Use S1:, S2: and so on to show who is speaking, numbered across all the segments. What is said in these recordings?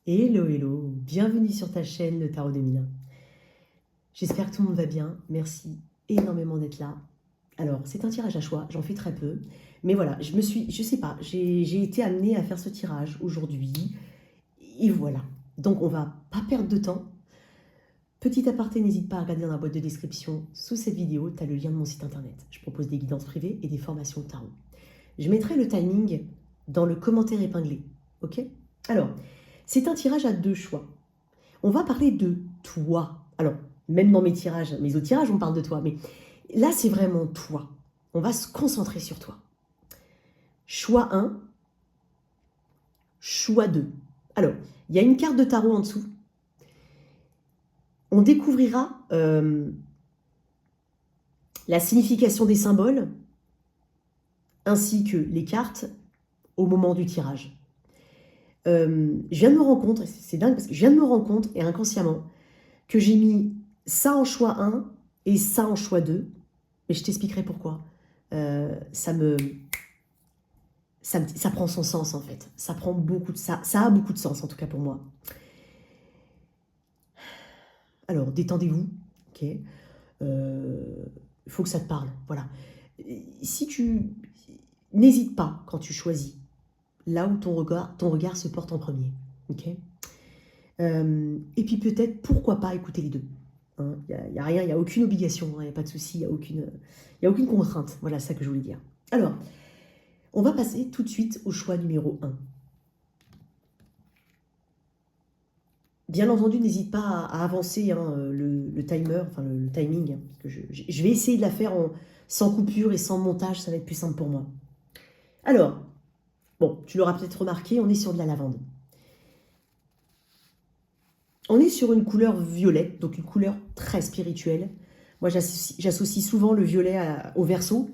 S1: Hello, hello, bienvenue sur ta chaîne Le Tarot 2001. J'espère que tout le monde va bien, merci énormément d'être là. Alors, c'est un tirage à choix, j'en fais très peu, mais voilà, je sais pas, j'ai été amenée à faire ce tirage aujourd'hui, et voilà. Donc, on va pas perdre de temps. Petit aparté, n'hésite pas à regarder dans la boîte de description sous cette vidéo, tu as le lien de mon site internet. Je propose des guidances privées et des formations de tarot. Je mettrai le timing dans le commentaire épinglé, ok? Alors, c'est un tirage à deux choix. On va parler de toi. Alors, même dans mes autres tirages, on parle de toi, mais là, c'est vraiment toi. On va se concentrer sur toi. Choix 1, choix 2. Alors, il y a une carte de tarot en dessous. On découvrira la signification des symboles ainsi que les cartes au moment du tirage. Je viens de me rendre compte, c'est dingue parce que je viens de me rendre compte, et inconsciemment, que j'ai mis ça en choix 1 et ça en choix 2. Mais je t'expliquerai pourquoi. Ça prend son sens en fait. Ça a beaucoup de sens en tout cas pour moi. Alors détendez-vous, ok. Faut que ça te parle, voilà. Si tu n'hésite pas quand tu choisis là où ton regard se porte en premier, ok. Et puis peut-être pourquoi pas écouter les deux. Il n'y a rien, il n'y a aucune obligation, il n'y a pas de souci, il n'y a aucune contrainte. Voilà, c'est ça que je voulais dire. Alors, on va passer tout de suite au choix numéro 1. Bien entendu, n'hésite pas à avancer le timer, enfin le timing, parce que je vais essayer de la faire sans coupure et sans montage, ça va être plus simple pour moi. Alors, bon, tu l'auras peut-être remarqué, on est sur de la lavande. On est sur une couleur violette, donc une couleur très spirituelle. Moi, j'associe souvent le violet au Verseau.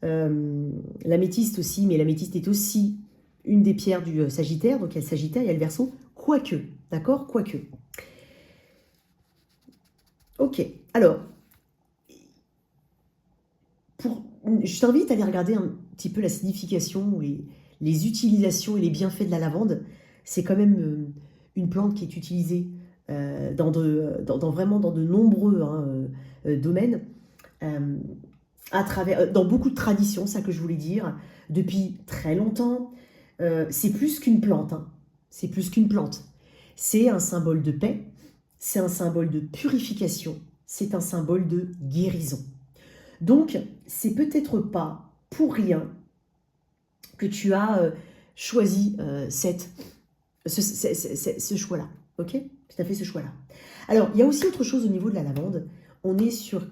S1: L'améthyste aussi, mais l'améthyste est aussi une des pierres du Sagittaire. Donc il y a le Sagittaire, il y a le Verseau. Quoique, d'accord? Quoique. Ok, alors, je t'invite à aller regarder un petit peu la signification ou les utilisations et les bienfaits de la lavande. C'est quand même une plante qui est utilisée vraiment dans de nombreux domaines, dans beaucoup de traditions, ça que je voulais dire, depuis très longtemps. C'est plus qu'une plante, hein. C'est plus qu'une plante. C'est un symbole de paix, c'est un symbole de purification, c'est un symbole de guérison. Donc, c'est peut-être pas pour rien que tu as choisi ce choix-là. Ok? Tu as fait ce choix-là. Alors, il y a aussi autre chose au niveau de la lavande. On est sur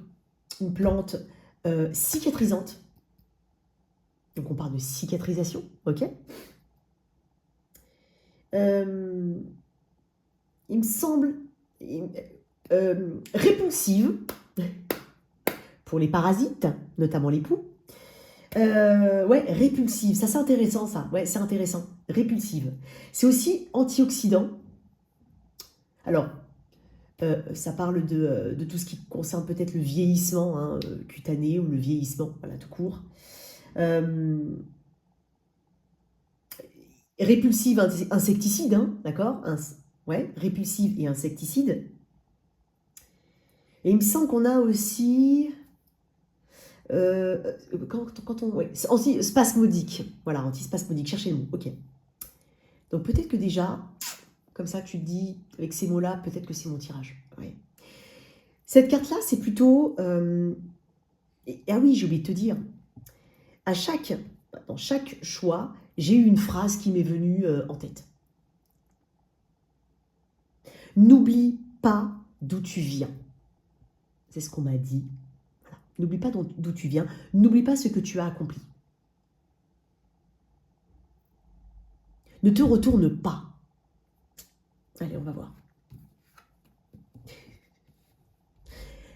S1: une plante cicatrisante. Donc, on parle de cicatrisation. Ok? Il me semble répulsive pour les parasites, notamment les poux. Ouais, répulsive, ça c'est intéressant ça, ouais c'est intéressant, répulsive. C'est aussi antioxydant. Alors, ça parle de tout ce qui concerne peut-être le vieillissement cutané ou le vieillissement, voilà, tout court. Répulsive, insecticide, d'accord, ouais, répulsive et insecticide. Et il me semble qu'on a aussi... quand on... Ouais, antispasmodique. Voilà, antispasmodique, cherchez le mot, ok. Donc peut-être que déjà, comme ça tu te dis, avec ces mots-là, peut-être que c'est mon tirage. Ouais. Cette carte-là, c'est plutôt... ah oui, j'ai oublié de te dire, dans chaque choix, j'ai eu une phrase qui m'est venue en tête. N'oublie pas d'où tu viens. C'est ce qu'on m'a dit. Voilà. N'oublie pas d'où tu viens. N'oublie pas ce que tu as accompli. Ne te retourne pas. Allez, on va voir.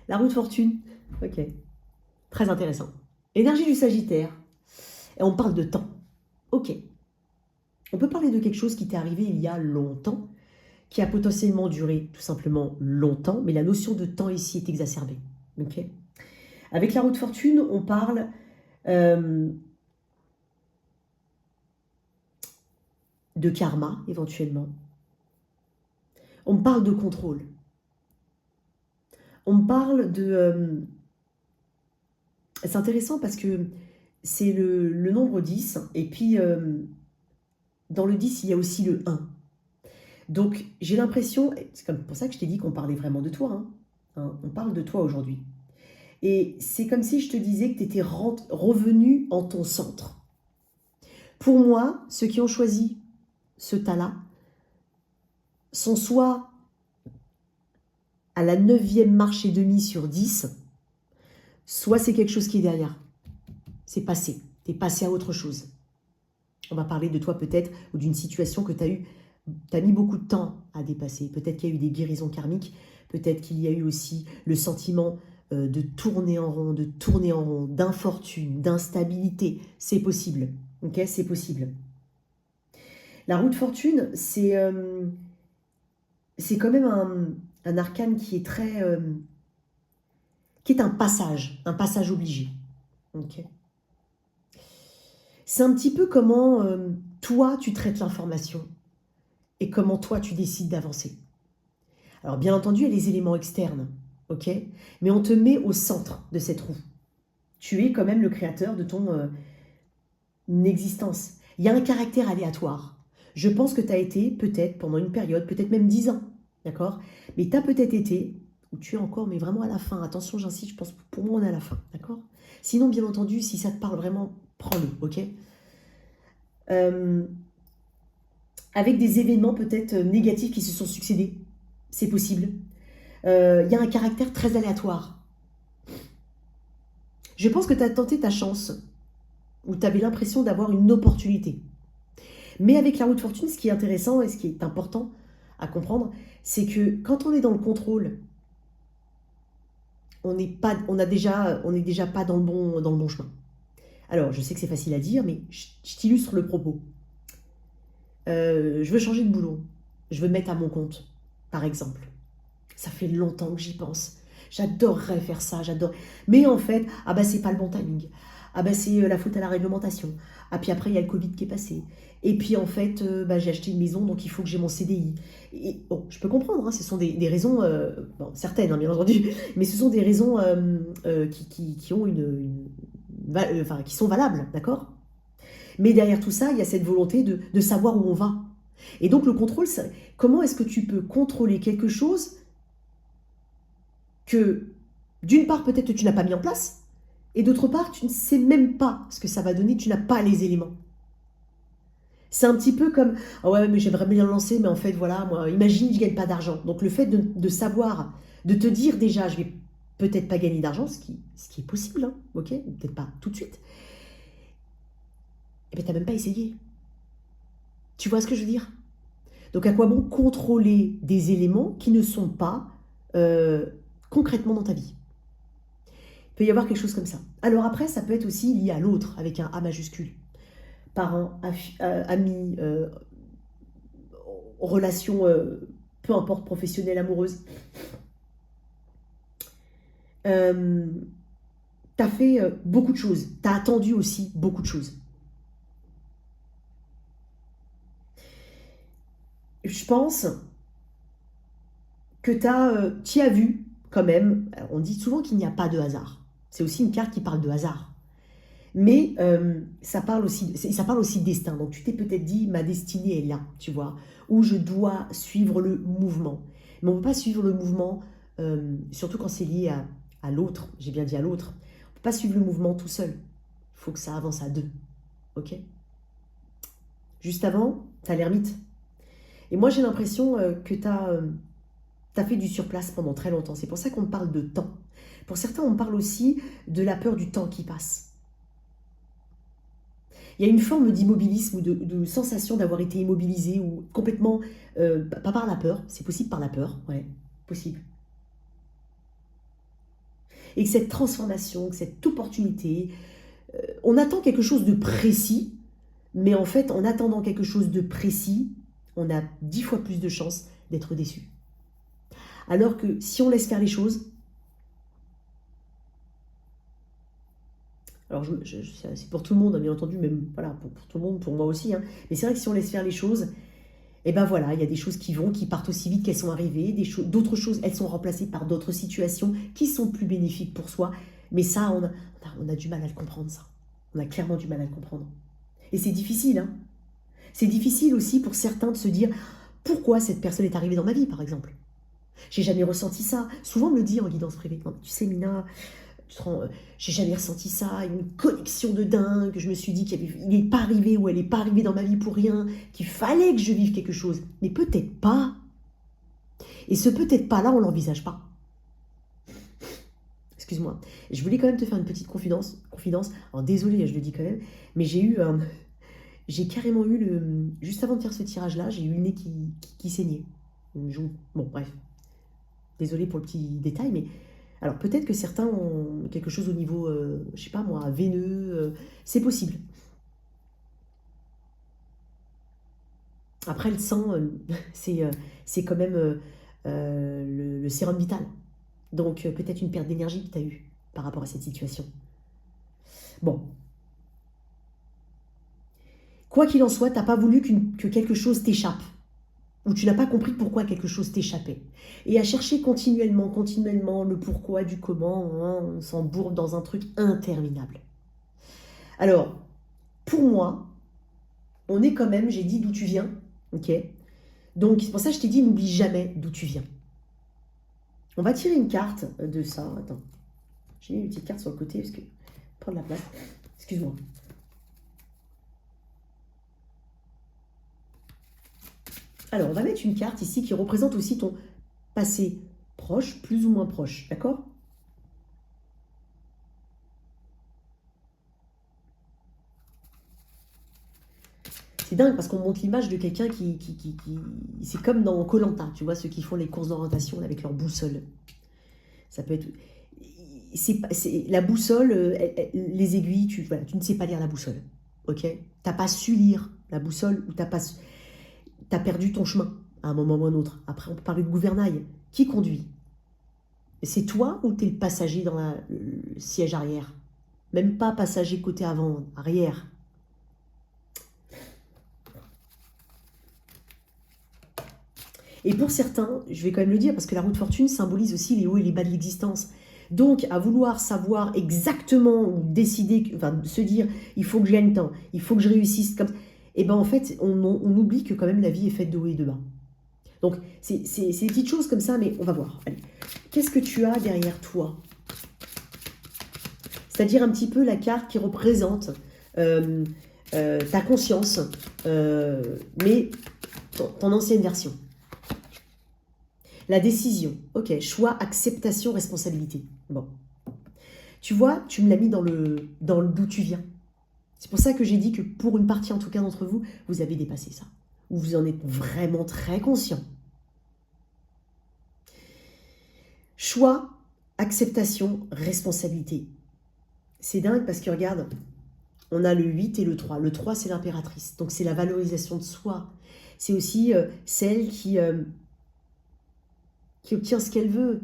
S1: La roue de fortune. Ok. Très intéressant. Énergie du Sagittaire. Et on parle de temps. Ok. On peut parler de quelque chose qui t'est arrivé il y a longtemps, qui a potentiellement duré tout simplement longtemps, mais la notion de temps ici est exacerbée. Ok. Avec la roue de fortune, on parle de karma, éventuellement. On me parle de contrôle. On me parle de... c'est intéressant parce que c'est le nombre 10, et puis dans le 10, il y a aussi le 1. Donc j'ai l'impression, c'est comme pour ça que je t'ai dit qu'on parlait vraiment de toi, on parle de toi aujourd'hui. Et c'est comme si je te disais que tu étais revenu en ton centre. Pour moi, ceux qui ont choisi ce tas-là sont soit à la 9e marche et demie sur 10, soit c'est quelque chose qui est derrière. C'est passé. Tu es passé à autre chose. On va parler de toi peut-être, ou d'une situation que tu as mis beaucoup de temps à dépasser. Peut-être qu'il y a eu des guérisons karmiques, peut-être qu'il y a eu aussi le sentiment de tourner en rond, d'infortune, d'instabilité. C'est possible. Ok, c'est possible. La roue de fortune, c'est quand même un arcane qui est très... qui est un passage obligé. Ok. C'est un petit peu comment toi, tu traites l'information et comment toi, tu décides d'avancer. Alors, bien entendu, il y a les éléments externes, ok, mais on te met au centre de cette roue. Tu es quand même le créateur de ton existence. Il y a un caractère aléatoire. Je pense que tu as été, peut-être, pendant une période, peut-être même 10 ans, d'accord? Mais tu as peut-être été, ou tu es encore, mais vraiment à la fin. Attention, j'insiste, je pense que pour moi, on est à la fin, d'accord? Sinon, bien entendu, si ça te parle vraiment, prends-le, ok? Avec des événements peut-être négatifs qui se sont succédés. C'est possible. Il y a un caractère très aléatoire. Je pense que tu as tenté ta chance, ou tu avais l'impression d'avoir une opportunité. Mais avec la roue de fortune, ce qui est intéressant et ce qui est important à comprendre, c'est que quand on est dans le contrôle, on n'est déjà pas dans le bon chemin. Alors, je sais que c'est facile à dire, mais je t'illustre le propos. Je veux changer de boulot. Je veux me mettre à mon compte, par exemple. Ça fait longtemps que j'y pense. J'adorerais faire ça, j'adore. Mais en fait, ah bah c'est pas le bon timing. Ah bah c'est la faute à la réglementation. Ah puis après il y a le Covid qui est passé. Et puis en fait, bah, j'ai acheté une maison donc il faut que j'ai mon CDI. Et bon, je peux comprendre, ce sont des raisons, bon, certaines bien entendu, mais ce sont des raisons qui ont enfin, qui sont valables, d'accord? Mais derrière tout ça, il y a cette volonté de savoir où on va. Et donc le contrôle, comment est-ce que tu peux contrôler quelque chose que, d'une part, peut-être que tu n'as pas mis en place, et d'autre part, tu ne sais même pas ce que ça va donner, tu n'as pas les éléments. C'est un petit peu comme, ah ouais, mais j'aimerais bien le lancer, mais en fait, voilà, moi, imagine, je ne gagne pas d'argent. Donc le fait de savoir, de te dire déjà, je vais peut-être pas gagner d'argent, ce qui est possible, ok, peut-être pas tout de suite, et bien, tu n'as même pas essayé. Tu vois ce que je veux dire? Donc à quoi bon contrôler des éléments qui ne sont pas concrètement dans ta vie? Il peut y avoir quelque chose comme ça. Alors après, ça peut être aussi lié à l'autre, avec un A majuscule. Parents, amis, relations, peu importe, professionnelles, amoureuses. Tu as fait beaucoup de choses. Tu as attendu aussi beaucoup de choses. Je pense que tu as vu quand même, on dit souvent qu'il n'y a pas de hasard. C'est aussi une carte qui parle de hasard. Mais ça parle aussi de destin. Donc tu t'es peut-être dit, ma destinée est là, tu vois, où je dois suivre le mouvement. Mais on ne peut pas suivre le mouvement, surtout quand c'est lié à l'autre, j'ai bien dit à l'autre. On ne peut pas suivre le mouvement tout seul. Il faut que ça avance à deux. Ok? Juste avant, tu as l'ermite. Et moi, j'ai l'impression que tu as fait du surplace pendant très longtemps. C'est pour ça qu'on parle de temps. Pour certains, on parle aussi de la peur du temps qui passe. Il y a une forme d'immobilisme ou de sensation d'avoir été immobilisé ou complètement, pas par la peur, c'est possible par la peur, ouais, possible. Et que cette transformation, que cette opportunité, on attend quelque chose de précis, mais en fait, en attendant quelque chose de précis, on a 10 fois plus de chances d'être déçu. Alors que si on laisse faire les choses, alors c'est pour tout le monde, bien entendu, même voilà, pour tout le monde, pour moi aussi, mais c'est vrai que si on laisse faire les choses, Et ben voilà, il y a des choses qui vont, qui partent aussi vite qu'elles sont arrivées, d'autres choses, elles sont remplacées par d'autres situations qui sont plus bénéfiques pour soi. Mais ça, on a du mal à le comprendre, ça. On a clairement du mal à le comprendre. Et c'est difficile, hein. C'est difficile aussi pour certains de se dire pourquoi cette personne est arrivée dans ma vie, par exemple. J'ai jamais ressenti ça. Souvent, on me le dit en guidance privée. Non, tu sais, Mina, j'ai jamais ressenti ça, une connexion de dingue. Je me suis dit qu'il n'est pas arrivé ou elle n'est pas arrivée dans ma vie pour rien, qu'il fallait que je vive quelque chose. Mais peut-être pas. Et ce peut-être pas là, on l'envisage pas. Excuse-moi. Je voulais quand même te faire une petite confidence. Alors désolée, je le dis quand même, mais j'ai carrément eu juste avant de faire ce tirage-là, j'ai eu le nez qui saignait. Bon, bref. Désolée pour le petit détail, mais alors peut-être que certains ont quelque chose au niveau, je sais pas moi, veineux, c'est possible. Après le sang, c'est quand même le sérum vital. Donc peut-être une perte d'énergie que tu as eue par rapport à cette situation. Bon. Quoi qu'il en soit, tu n'as pas voulu que quelque chose t'échappe. Ou tu n'as pas compris pourquoi quelque chose t'échappait. Et à chercher continuellement le pourquoi du comment, hein, on s'embourbe dans un truc interminable. Alors, pour moi, on est quand même, j'ai dit d'où tu viens, ok? Donc, c'est pour ça que je t'ai dit, n'oublie jamais d'où tu viens. On va tirer une carte de ça. Attends, j'ai mis une petite carte sur le côté parce que prendre la place. Excuse-moi. Alors, on va mettre une carte ici qui représente aussi ton passé proche, plus ou moins proche, d'accord? C'est dingue parce qu'on montre l'image de quelqu'un qui c'est comme dans Koh-Lanta, tu vois, ceux qui font les courses d'orientation avec leur boussole. Ça peut être... la boussole, les aiguilles, tu ne sais pas lire la boussole, ok? T'as pas su lire la boussole ou t'as perdu ton chemin à un moment ou à un autre. Après, on peut parler de gouvernail. Qui conduit? C'est toi ou t'es le passager dans le siège arrière? Même pas passager côté avant, arrière. Et pour certains, je vais quand même le dire, parce que la roue de fortune symbolise aussi les hauts et les bas de l'existence. Donc, à vouloir savoir exactement ou décider, enfin, se dire, il faut que je gagne tant, il faut que je réussisse comme ça, et bien en fait, on oublie que quand même la vie est faite de hauts et de bas. Donc, c'est des petites choses comme ça, mais on va voir. Allez. Qu'est-ce que tu as derrière toi? C'est-à-dire un petit peu la carte qui représente ta conscience, mais ton ancienne version. La décision, ok, choix, acceptation, responsabilité. Bon. Tu vois, tu me l'as mis dans le d'où tu viens. C'est pour ça que j'ai dit que pour une partie, en tout cas d'entre vous, vous avez dépassé ça. Ou vous en êtes vraiment très conscient. Choix, acceptation, responsabilité. C'est dingue parce que regarde, on a le 8 et le 3. Le 3, c'est l'impératrice. Donc c'est la valorisation de soi. C'est aussi celle qui obtient ce qu'elle veut.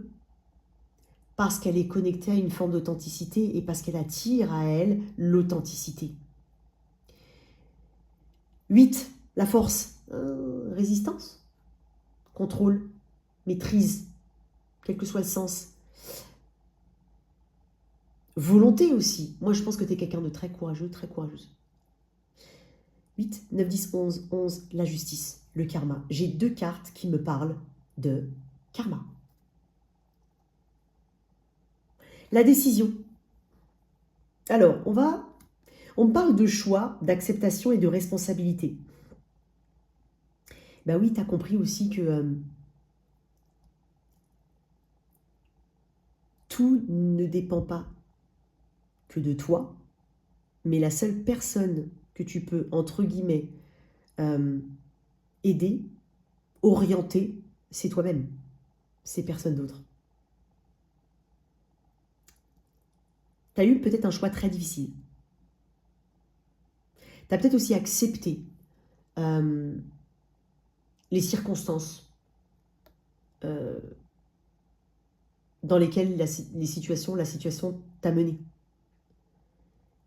S1: Parce qu'elle est connectée à une forme d'authenticité et parce qu'elle attire à elle l'authenticité. 8, la force. Résistance, contrôle, maîtrise, quel que soit le sens. Volonté aussi. Moi, je pense que tu es quelqu'un de très courageux, très courageuse. 8, 9, 10, 11, 11, la justice, le karma. J'ai 2 cartes qui me parlent de karma. La décision. Alors, on parle de choix, d'acceptation et de responsabilité. Ben oui, tu as compris aussi que tout ne dépend pas que de toi, mais la seule personne que tu peux, entre guillemets, aider, orienter, c'est toi-même. C'est personne d'autre. Tu as eu peut-être un choix très difficile. Tu as peut-être aussi accepté les circonstances dans lesquelles la situation t'a mené.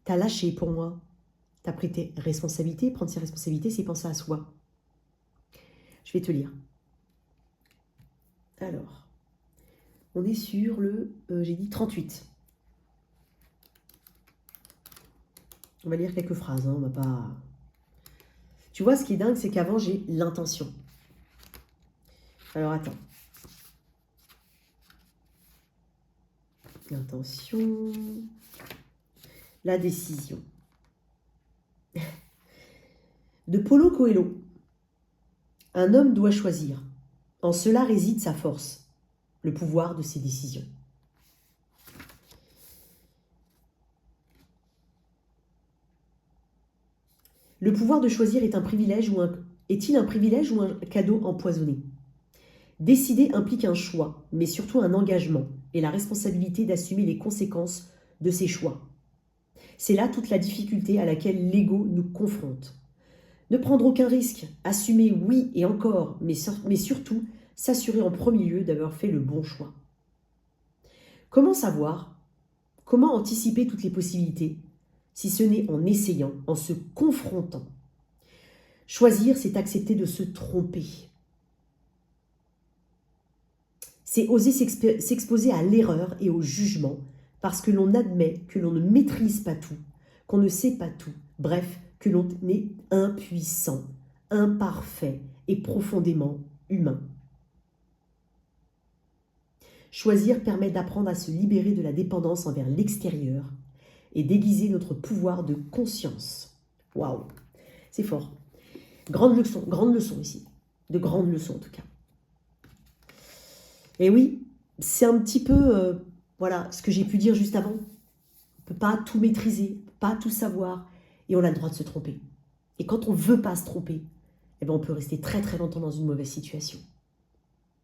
S1: Tu as lâché pour moi. Tu as pris tes responsabilités. Prendre ses responsabilités, c'est penser à soi. Je vais te lire. Alors, on est sur le, j'ai dit 38. On va lire quelques phrases, on va pas... Tu vois, ce qui est dingue, c'est qu'avant, j'ai l'intention. Alors, attends. L'intention... La décision. De Paulo Coelho. Un homme doit choisir. En cela réside sa force, le pouvoir de ses décisions. Le pouvoir de choisir est-il un privilège ou un cadeau empoisonné? Décider implique un choix, mais surtout un engagement et la responsabilité d'assumer les conséquences de ses choix. C'est là toute la difficulté à laquelle l'ego nous confronte. Ne prendre aucun risque, assumer oui et encore, mais surtout s'assurer en premier lieu d'avoir fait le bon choix. Comment savoir? Comment anticiper toutes les possibilités, si ce n'est en essayant, en se confrontant? Choisir, c'est accepter de se tromper. C'est oser s'exposer à l'erreur et au jugement, parce que l'on admet que l'on ne maîtrise pas tout, qu'on ne sait pas tout, bref, que l'on est impuissant, imparfait et profondément humain. Choisir permet d'apprendre à se libérer de la dépendance envers l'extérieur et d'aiguiser notre pouvoir de conscience. Waouh, c'est fort. Grande leçon ici. De grandes leçons en tout cas. Et oui, c'est un petit peu, voilà, ce que j'ai pu dire juste avant. On ne peut pas tout maîtriser, pas tout savoir, et on a le droit de se tromper. Et quand on ne veut pas se tromper, eh ben on peut rester très très longtemps dans une mauvaise situation.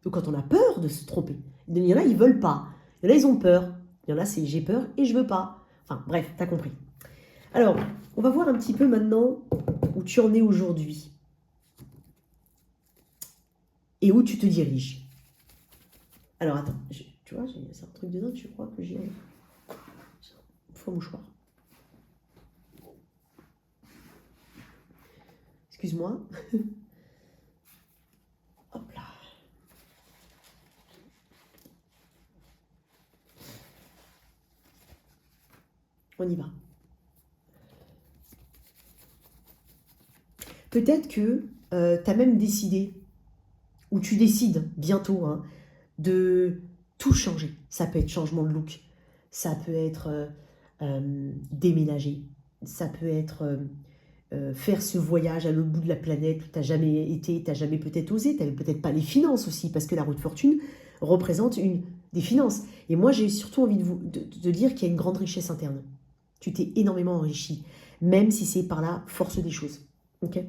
S1: Ou quand on a peur de se tromper. Il y en a, ils ne veulent pas. Il y en a, ils ont peur. Il y en a, c'est j'ai peur et je ne veux pas. Enfin, bref, tu as compris. Alors, on va voir un petit peu maintenant où tu en es aujourd'hui. Et où tu te diriges. Alors, attends. Tu vois, c'est un truc de dingue, je crois que j'ai... Faux mouchoir. Excuse-moi. Hop là. On y va. Peut-être que tu as même décidé, ou tu décides bientôt, hein, de tout changer. Ça peut être changement de look, ça peut être déménager, ça peut être faire ce voyage à l'autre bout de la planète où tu n'as jamais été, tu n'as jamais peut-être osé, tu n'avais peut-être pas les finances aussi, parce que la roue de fortune représente des finances. Et moi, j'ai surtout envie de dire qu'il y a une grande richesse interne. Tu t'es énormément enrichi, même si c'est par la force des choses. Ok ?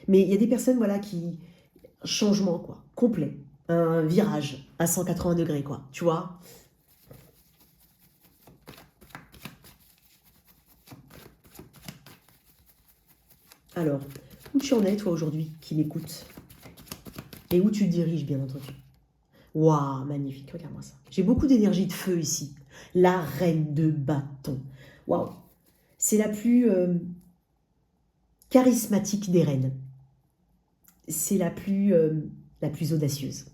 S1: Mais il y a des personnes, voilà, qui... Changement, quoi, complet. Un virage à 180 degrés, quoi, tu vois. Alors, où tu en es, toi, aujourd'hui, qui m'écoutes? Et où tu te diriges, bien entendu. Waouh, magnifique, regarde-moi ça. J'ai beaucoup d'énergie de feu ici. La reine de bâton. Waouh, c'est la plus charismatique des reines. C'est la plus audacieuse.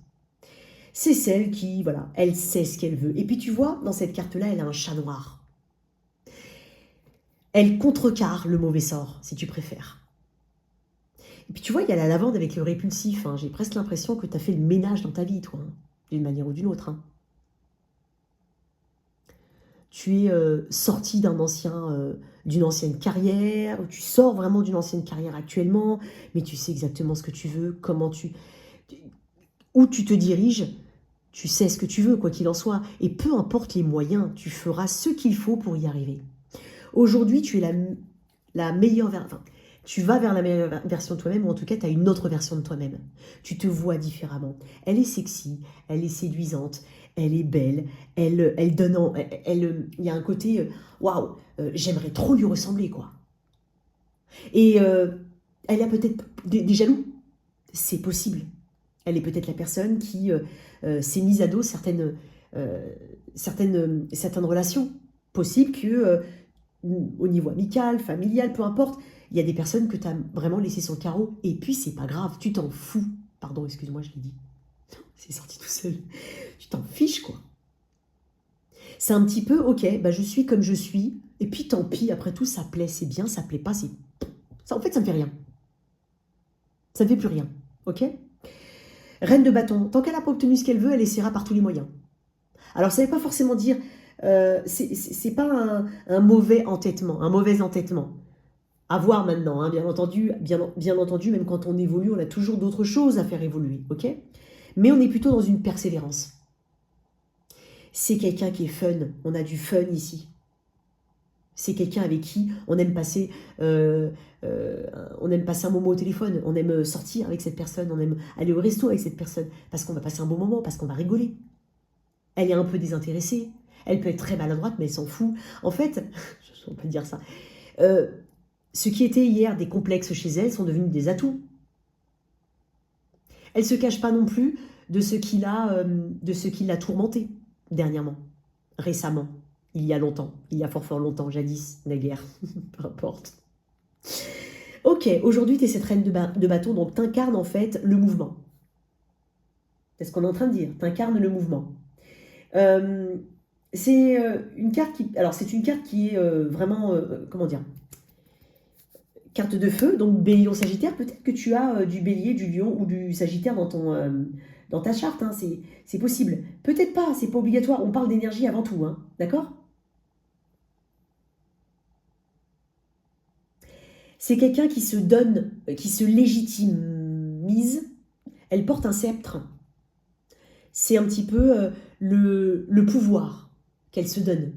S1: C'est celle qui, voilà, elle sait ce qu'elle veut. Et puis tu vois, dans cette carte-là, elle a un chat noir. Elle contrecarre le mauvais sort, si tu préfères. Et puis tu vois, il y a la lavande avec le répulsif. Hein. J'ai presque l'impression que tu as fait le ménage dans ta vie, toi, hein, d'une manière ou d'une autre. Hein. Tu es sorti d'une ancienne carrière, ou tu sors vraiment d'une ancienne carrière actuellement, mais tu sais exactement ce que tu veux, où tu te diriges, tu sais ce que tu veux, quoi qu'il en soit. Et peu importe les moyens, tu feras ce qu'il faut pour y arriver. Aujourd'hui, tu es la meilleure version. Tu vas vers la meilleure version de toi-même, ou en tout cas, tu as une autre version de toi-même. Tu te vois différemment. Elle est sexy, elle est séduisante, elle est belle, elle donne... Il y a un côté, waouh, j'aimerais trop lui ressembler, quoi. Et elle a peut-être des jaloux. C'est possible. Elle est peut-être la personne qui s'est mise à dos certaines relations. Possible que, au niveau amical, familial, peu importe, il y a des personnes que tu as vraiment laissées sur le carreau. Et puis, c'est pas grave, tu t'en fous. Pardon, excuse-moi, je l'ai dit. C'est sorti tout seul. Tu t'en fiches, quoi. C'est un petit peu, ok, bah je suis comme je suis. Et puis, tant pis, après tout, ça plaît, c'est bien, ça plaît pas, c'est... Ça, en fait, ça me fait rien. Ça ne fait plus rien, ok? Reine de bâton, tant qu'elle n'a pas obtenu ce qu'elle veut, elle essaiera par tous les moyens. Alors, ça ne veut pas forcément dire... c'est pas un mauvais entêtement, un mauvais entêtement. À voir maintenant, hein, bien entendu, bien entendu, même quand on évolue, on a toujours d'autres choses à faire évoluer, ok? Mais on est plutôt dans une persévérance. C'est quelqu'un qui est fun, on a du fun ici. C'est quelqu'un avec qui on aime passer un moment au téléphone, on aime sortir avec cette personne, on aime aller au resto avec cette personne, parce qu'on va passer un bon moment, parce qu'on va rigoler. Elle est un peu désintéressée, elle peut être très maladroite, mais elle s'en fout. En fait, on peut dire ça, ce qui était hier des complexes chez elle sont devenus des atouts. Elle ne se cache pas non plus de ce qui l'a tourmentée dernièrement, récemment. Il y a longtemps, il y a fort longtemps, jadis, naguère, peu importe. Ok, aujourd'hui tu es cette reine de bâton, donc tu incarnes en fait le mouvement. C'est ce qu'on est en train de dire, tu incarnes le mouvement. C'est une carte qui... Alors c'est une carte qui est vraiment, comment dire, carte de feu, donc bélier ou sagittaire, peut-être que tu as du bélier, du lion ou du sagittaire dans ta charte, hein, c'est possible. Peut-être pas, c'est pas obligatoire, on parle d'énergie avant tout, hein, d'accord? C'est quelqu'un qui se donne, qui se légitimise. Elle porte un sceptre. C'est un petit peu le pouvoir qu'elle se donne,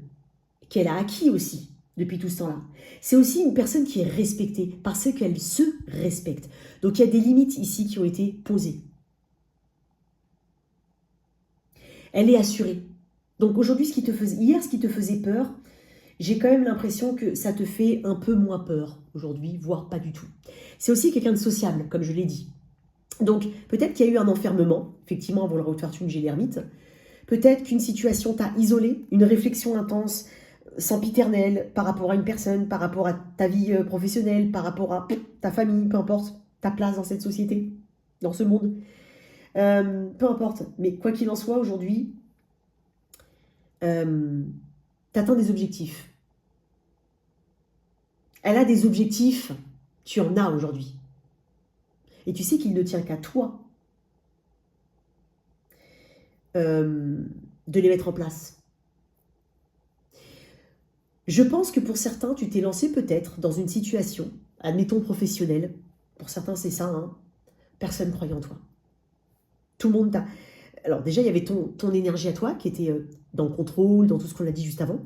S1: qu'elle a acquis aussi depuis tout ce temps-là. C'est aussi une personne qui est respectée parce qu'elle se respecte. Donc il y a des limites ici qui ont été posées. Elle est assurée. Donc aujourd'hui, hier, ce qui te faisait peur, j'ai quand même l'impression que ça te fait un peu moins peur aujourd'hui, voire pas du tout. C'est aussi quelqu'un de sociable, comme je l'ai dit. Donc, peut-être qu'il y a eu un enfermement, effectivement, avant le retour chez l'ermite. Peut-être qu'une situation t'a isolé, une réflexion intense, sempiternelle, par rapport à une personne, par rapport à ta vie professionnelle, par rapport à ta famille, peu importe, ta place dans cette société, dans ce monde. Peu importe. Mais quoi qu'il en soit, aujourd'hui, t'atteins des objectifs. Elle a des objectifs, tu en as aujourd'hui. Et tu sais qu'il ne tient qu'à toi de les mettre en place. Je pense que pour certains, tu t'es lancé peut-être dans une situation, admettons professionnelle, pour certains c'est ça, hein, personne ne croyait en toi. Tout le monde t'a... Alors déjà, il y avait ton énergie à toi qui était dans le contrôle, dans tout ce qu'on a dit juste avant,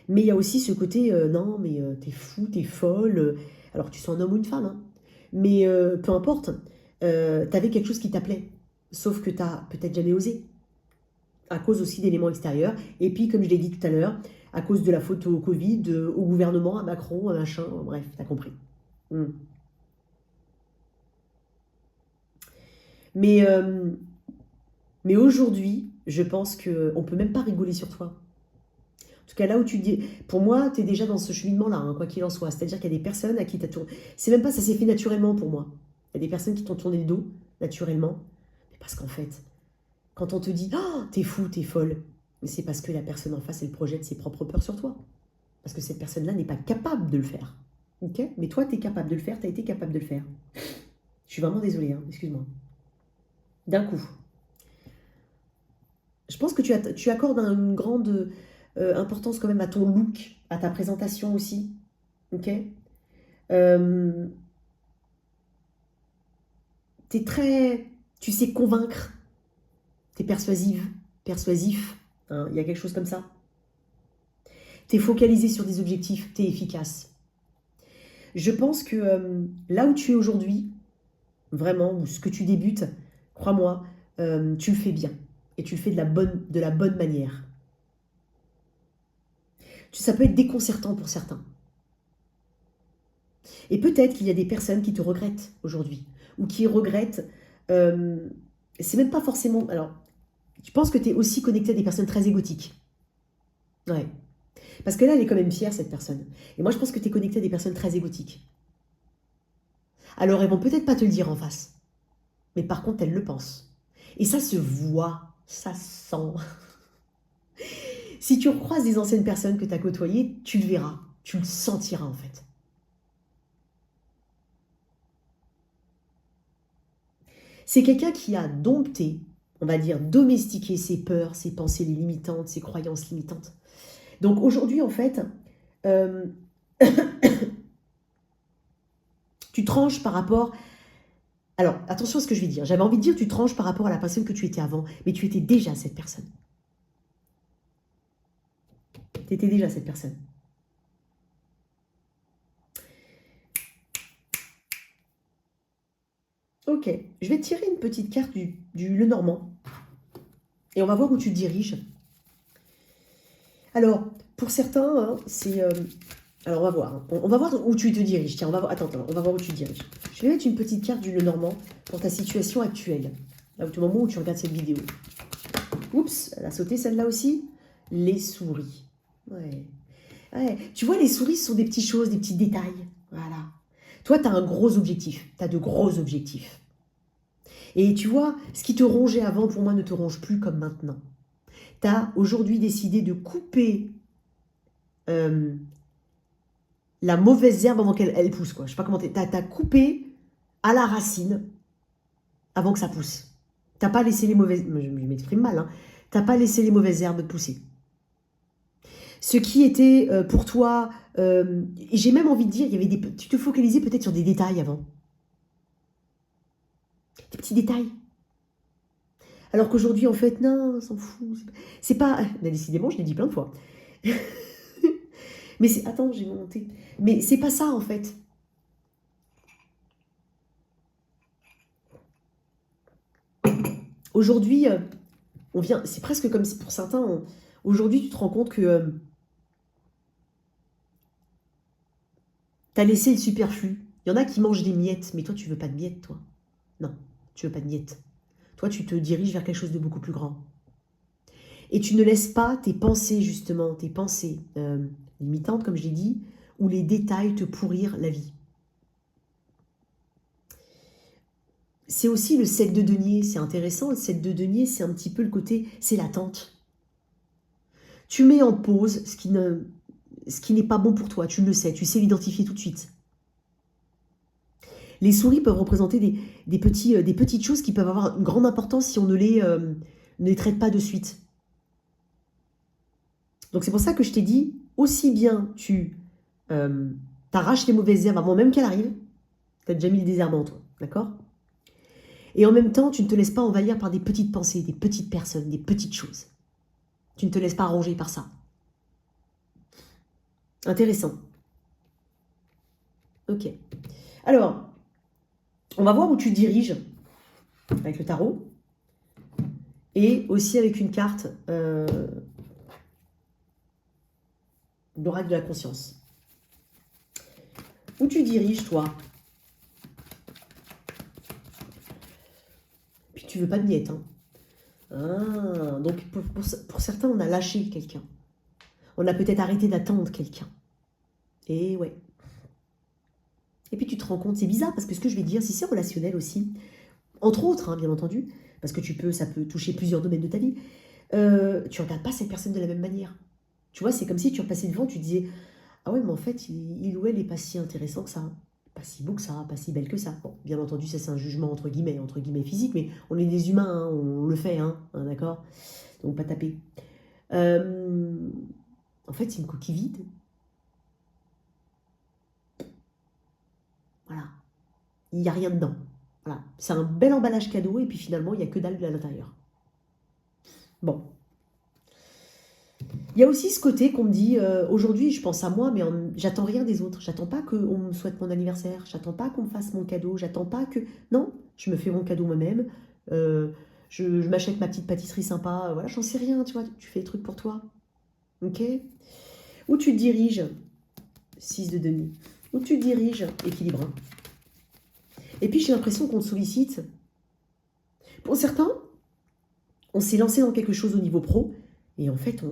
S1: mais il y a aussi ce côté, non mais t'es fou, t'es folle, alors que tu sois un homme ou une femme, hein, mais peu importe, t'avais quelque chose qui t'appelait, sauf que t'as peut-être jamais osé, à cause aussi d'éléments extérieurs, et puis comme je l'ai dit tout à l'heure, à cause de la faute au Covid, au gouvernement, à Macron, à machin, bref, t'as compris. Mais, mais aujourd'hui, je pense qu'on ne peut même pas rigoler sur toi. En tout cas, là où tu dis... Pour moi, tu es déjà dans ce cheminement-là, hein, quoi qu'il en soit. C'est-à-dire qu'il y a des personnes à qui tu as tourné... C'est même pas ça s'est fait naturellement pour moi. Il y a des personnes qui t'ont tourné le dos, naturellement. Mais parce qu'en fait, quand on te dit oh, « t'es fou, t'es folle », c'est parce que la personne en face, elle projette ses propres peurs sur toi. Parce que cette personne-là n'est pas capable de le faire. Ok? Mais toi, tu es capable de le faire, tu as été capable de le faire. Je suis vraiment désolée, hein, excuse-moi. D'un coup. Je pense que tu accordes une grande importance quand même à ton look, à ta présentation aussi. Ok? T'es très... Tu sais convaincre. T'es persuasif. Hein, il y a quelque chose comme ça. T'es focalisé sur des objectifs. T'es efficace. Je pense que là où tu es aujourd'hui, vraiment, ou ce que tu débutes, crois-moi, tu le fais bien. Et tu le fais de la bonne manière. Ça peut être déconcertant pour certains. Et peut-être qu'il y a des personnes qui te regrettent aujourd'hui, ou qui regrettent, c'est même pas forcément... Alors, je pense que tu es aussi connecté à des personnes très égotiques. Ouais. Parce que là, elle est quand même fière, cette personne. Et moi, je pense que tu es connecté à des personnes très égotiques. Alors, elles vont peut-être pas te le dire en face. Mais par contre, elles le pensent. Et ça se voit, ça sent. Si tu recroises des anciennes personnes que tu as côtoyées, tu le verras, tu le sentiras en fait. C'est quelqu'un qui a dompté, on va dire, domestiqué ses peurs, ses pensées limitantes, ses croyances limitantes. Donc aujourd'hui, en fait, tu tranches par rapport... Alors, attention à ce que je vais dire. J'avais envie de dire tu tranches par rapport à la personne que tu étais avant, mais tu étais déjà cette personne. Tu étais déjà cette personne. Ok, je vais te tirer une petite carte du Lenormand. Et on va voir où tu te diriges. Alors, pour certains, hein, c'est... alors, on va voir. On va voir où tu te diriges. Tiens, on va voir... Attends, on va voir où tu te diriges. Je vais mettre une petite carte du Lenormand pour ta situation actuelle. Là, au moment où tu regardes cette vidéo. Oups, elle a sauté celle-là aussi. Les souris. Ouais. Ouais. Tu vois, les souris, ce sont des petites choses, des petits détails. Voilà. Toi, tu as un gros objectif. Tu as de gros objectifs. Et tu vois, ce qui te rongeait avant, pour moi, ne te ronge plus comme maintenant. Tu as aujourd'hui décidé de couper la mauvaise herbe avant qu'elle pousse, quoi. Je sais pas comment tu as coupé à la racine avant que ça pousse. T'as pas laissé les mauvaises... Je m'exprime mal, hein. T'as pas laissé les mauvaises herbes pousser. Ce qui était pour toi... j'ai même envie de dire, il y avait des, tu te focalisais peut-être sur des détails avant. Des petits détails. Alors qu'aujourd'hui, en fait, non, on s'en fout. C'est pas... décidément, je l'ai dit plein de fois. Mais c'est... Attends, j'ai monté. Mais c'est pas ça, en fait. Aujourd'hui, on vient... C'est presque comme si pour certains... Aujourd'hui, tu te rends compte que... tu as laissé le superflu. Il y en a qui mangent des miettes, mais toi, tu veux pas de miettes, toi. Non, tu veux pas de miettes. Toi, tu te diriges vers quelque chose de beaucoup plus grand. Et tu ne laisses pas tes pensées, justement, tes pensées limitantes, comme je l'ai dit, ou les détails te pourrir la vie. C'est aussi le 7 de denier, c'est intéressant. Le 7 de denier, c'est un petit peu le côté, c'est l'attente. Tu mets en pause ce qui n'est pas bon pour toi, tu le sais, tu sais l'identifier tout de suite. Les souris peuvent représenter des petites choses qui peuvent avoir une grande importance si on ne les traite pas de suite. Donc c'est pour ça que je t'ai dit, aussi bien tu t'arraches les mauvaises herbes avant même qu'elles arrivent, tu as déjà mis le désherbant toi, d'accord? Et en même temps, tu ne te laisses pas envahir par des petites pensées, des petites personnes, des petites choses. Tu ne te laisses pas ronger par ça. Intéressant. Ok. Alors, on va voir où tu diriges avec le tarot. Et aussi avec une carte, l'oracle de la conscience. Où tu diriges, toi? Puis tu veux pas de miettes, hein. Ah, donc pour certains, on a lâché quelqu'un. On a peut-être arrêté d'attendre quelqu'un. Et ouais. Et puis tu te rends compte, c'est bizarre, parce que ce que je vais dire, si c'est relationnel aussi, entre autres, hein, bien entendu, parce que ça peut toucher plusieurs domaines de ta vie, tu regardes pas cette personne de la même manière. Tu vois, c'est comme si tu repassais devant, tu disais, ah ouais, mais en fait, il ou elle n'est pas si intéressant que ça. Pas si beau que ça, pas si belle que ça. Bon, bien entendu, ça c'est un jugement entre guillemets physique, mais on est des humains, hein, on le fait, hein, d'accord? Donc pas taper. En fait, c'est une coquille vide. Voilà. Il n'y a rien dedans. Voilà. C'est un bel emballage cadeau, et puis finalement, il n'y a que dalle à l'intérieur. Bon. Il y a aussi ce côté qu'on me dit, aujourd'hui je pense à moi, mais j'attends rien des autres. J'attends pas qu'on me souhaite mon anniversaire, j'attends pas qu'on me fasse mon cadeau, j'attends pas que... Non, je me fais mon cadeau moi-même, je m'achète ma petite pâtisserie sympa, voilà, j'en sais rien, tu vois, tu fais les trucs pour toi. Ok? Où tu te diriges? 6 de denier. Où tu te diriges? Équilibre. Et puis j'ai l'impression qu'on te sollicite. Pour certains, on s'est lancé dans quelque chose au niveau pro, et en fait,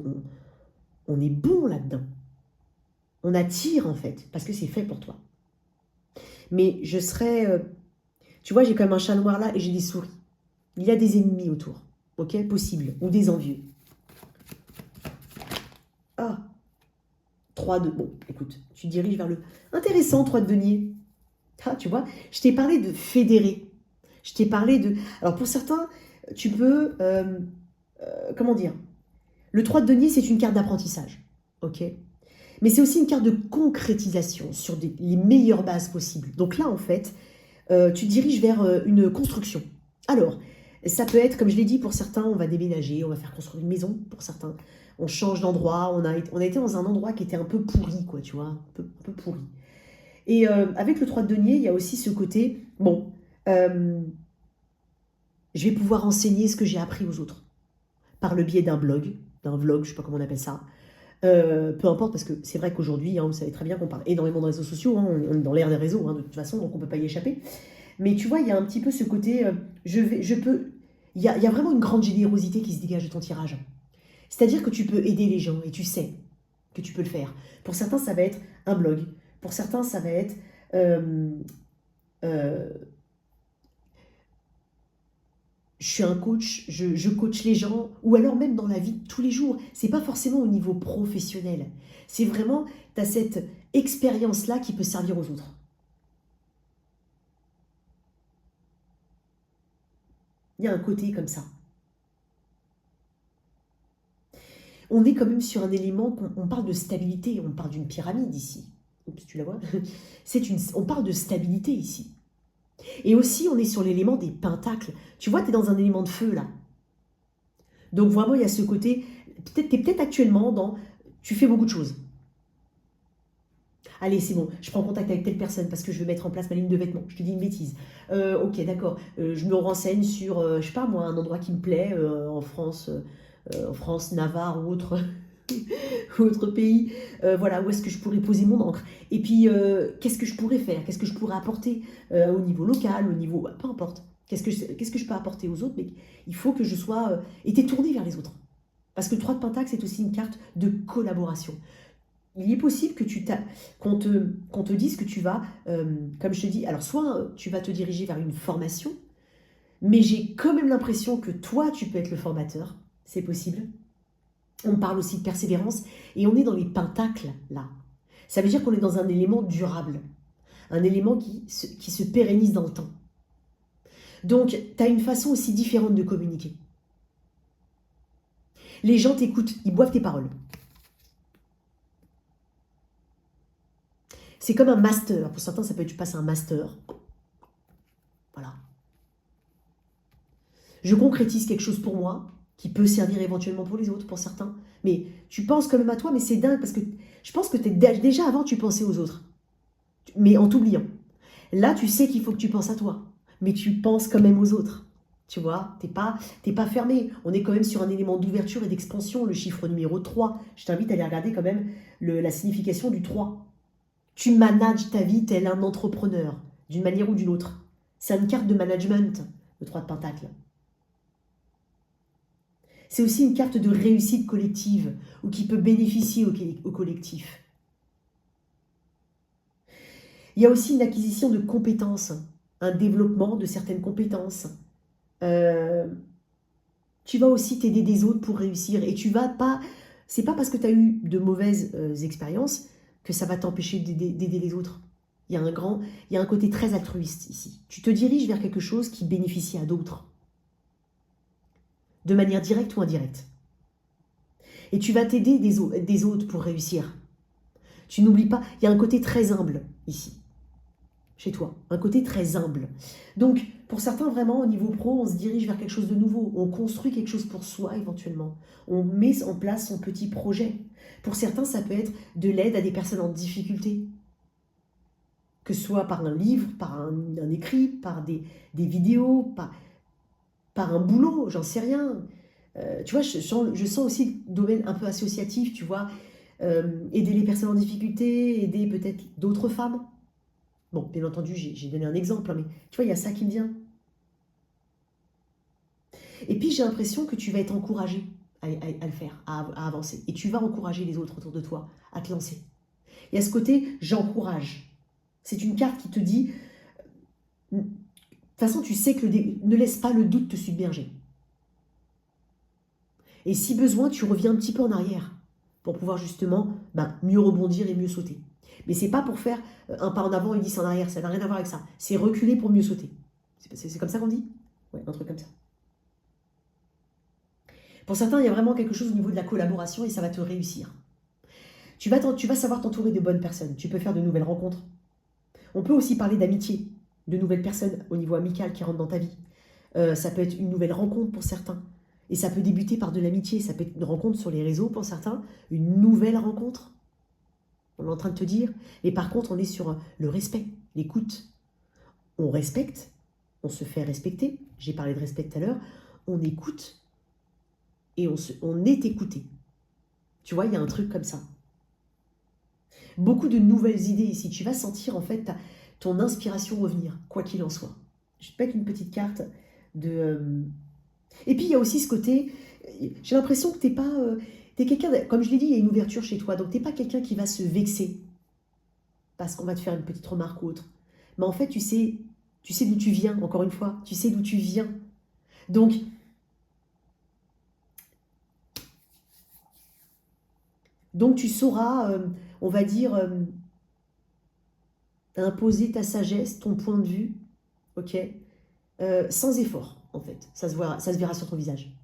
S1: on est bon là-dedans. On attire en fait, parce que c'est fait pour toi. Mais je serais... tu vois, j'ai quand même un chat noir là et j'ai des souris. Il y a des ennemis autour, ok, possible, ou des envieux. Ah, 3 de... Bon, écoute, tu diriges vers le... Intéressant, 3 de denier. Ah, tu vois, je t'ai parlé de fédérer. Je t'ai parlé de... Alors, pour certains, tu peux... comment dire? Le 3 de denier, c'est une carte d'apprentissage, ok? Mais c'est aussi une carte de concrétisation sur les meilleures bases possibles. Donc là, en fait, tu diriges vers une construction. Alors, ça peut être, comme je l'ai dit, pour certains, on va déménager, on va faire construire une maison. Pour certains, on change d'endroit. On a été dans un endroit qui était un peu pourri, quoi, tu vois, un peu pourri. Et avec le 3 de denier, il y a aussi ce côté, bon, je vais pouvoir enseigner ce que j'ai appris aux autres par le biais d'un blog, d'un vlog, je ne sais pas comment on appelle ça. Peu importe, parce que c'est vrai qu'aujourd'hui, hein, vous savez très bien qu'on parle énormément de réseaux sociaux, hein, on est dans l'ère des réseaux, hein, de toute façon, donc on ne peut pas y échapper. Mais tu vois, il y a un petit peu ce côté, il y a vraiment une grande générosité qui se dégage de ton tirage. C'est-à-dire que tu peux aider les gens, et tu sais que tu peux le faire. Pour certains, ça va être un blog. Pour certains, ça va être... euh, je suis un coach, je coach les gens, ou alors même dans la vie de tous les jours. C'est pas forcément au niveau professionnel. C'est vraiment, tu as cette expérience-là qui peut servir aux autres. Il y a un côté comme ça. On est quand même sur un élément, on parle de stabilité, on parle d'une pyramide ici. Oups, tu la vois? On parle de stabilité ici. Et aussi, on est sur l'élément des pentacles. Tu vois, tu es dans un élément de feu, là. Donc vraiment, il y a ce côté, tu es peut-être actuellement dans, tu fais beaucoup de choses. Allez, c'est bon, je prends contact avec telle personne parce que je veux mettre en place ma ligne de vêtements. Je te dis une bêtise. Ok, d'accord. Je me renseigne sur, je sais pas moi, un endroit qui me plaît en France, Navarre ou autre, ou autre pays. Voilà, où est-ce que je pourrais poser mon encre? Et puis, qu'est-ce que je pourrais faire? Qu'est-ce que je pourrais apporter au niveau local, au niveau... bah, peu importe. Qu'est-ce que je peux apporter aux autres? Mais il faut que je sois... été tourné vers les autres. Parce que le 3 de Pentacle, c'est aussi une carte de collaboration. Il est possible que qu'on te dise que tu vas, comme je te dis, alors soit tu vas te diriger vers une formation, mais j'ai quand même l'impression que toi, tu peux être le formateur, c'est possible. On parle aussi de persévérance, et on est dans les pentacles, là. Ça veut dire qu'on est dans un élément durable, un élément qui se pérennise dans le temps. Donc, tu as une façon aussi différente de communiquer. Les gens t'écoutent, ils boivent tes paroles. C'est comme un master. Pour certains, ça peut être tu passes un master. Voilà. Je concrétise quelque chose pour moi, qui peut servir éventuellement pour les autres, pour certains. Mais tu penses quand même à toi, mais c'est dingue, parce que je pense que déjà avant, tu pensais aux autres. Mais en t'oubliant. Là, tu sais qu'il faut que tu penses à toi. Mais tu penses quand même aux autres. Tu vois, t'es pas fermé. On est quand même sur un élément d'ouverture et d'expansion, le chiffre numéro 3. Je t'invite à aller regarder quand même la signification du 3. Tu manages ta vie tel un entrepreneur, d'une manière ou d'une autre. C'est une carte de management, le 3 de Pentacle. C'est aussi une carte de réussite collective, ou qui peut bénéficier au collectif. Il y a aussi une acquisition de compétences, un développement de certaines compétences. Tu vas aussi t'aider des autres pour réussir, et tu vas pas... C'est pas parce que tu as eu de mauvaises expériences que ça va t'empêcher d'aider les autres. Il y a un côté très altruiste ici. Tu te diriges vers quelque chose qui bénéficie à d'autres, de manière directe ou indirecte. Et tu vas t'aider des autres pour réussir. Tu n'oublies pas, il y a un côté très humble ici, chez toi, un côté très humble. Donc, pour certains, vraiment, au niveau pro, on se dirige vers quelque chose de nouveau. On construit quelque chose pour soi, éventuellement. On met en place son petit projet. Pour certains, ça peut être de l'aide à des personnes en difficulté. Que ce soit par un livre, par un écrit, par des vidéos, par un boulot, j'en sais rien. Tu vois, je sens aussi le domaine un peu associatif, tu vois. Aider les personnes en difficulté, aider peut-être d'autres femmes. Bon, bien entendu, j'ai donné un exemple, hein, mais tu vois, il y a ça qui me vient. Et puis, j'ai l'impression que tu vas être encouragé à le faire, à avancer. Et tu vas encourager les autres autour de toi à te lancer. Il y a ce côté, j'encourage. C'est une carte qui te dit, de toute façon, tu sais que ne laisse pas le doute te submerger. Et si besoin, tu reviens un petit peu en arrière pour pouvoir justement mieux rebondir et mieux sauter. Mais c'est pas pour faire un pas en avant et 10 en arrière, ça n'a rien à voir avec ça. C'est reculer pour mieux sauter. C'est comme ça qu'on dit? Ouais, un truc comme ça. Pour certains, il y a vraiment quelque chose au niveau de la collaboration et ça va te réussir. Tu vas savoir t'entourer de bonnes personnes. Tu peux faire de nouvelles rencontres. On peut aussi parler d'amitié, de nouvelles personnes au niveau amical qui rentrent dans ta vie. Ça peut être une nouvelle rencontre pour certains. Et ça peut débuter par de l'amitié. Ça peut être une rencontre sur les réseaux pour certains. Une nouvelle rencontre. On est en train de te dire. Et par contre, on est sur le respect, l'écoute. On respecte, on se fait respecter. J'ai parlé de respect tout à l'heure. On écoute et on est écouté. Tu vois, il y a un truc comme ça. Beaucoup de nouvelles idées ici. Tu vas sentir en fait ton inspiration revenir, quoi qu'il en soit. Je te mets une petite carte de... Et puis il y a aussi ce côté, j'ai l'impression que t'es pas... t'es quelqu'un, comme je l'ai dit, il y a une ouverture chez toi, donc t'es pas quelqu'un qui va se vexer parce qu'on va te faire une petite remarque ou autre. Mais en fait, tu sais d'où tu viens, encore une fois, tu sais d'où tu viens. Donc tu sauras, on va dire, imposer ta sagesse, ton point de vue, ok, sans effort, en fait. Ça se verra sur ton visage.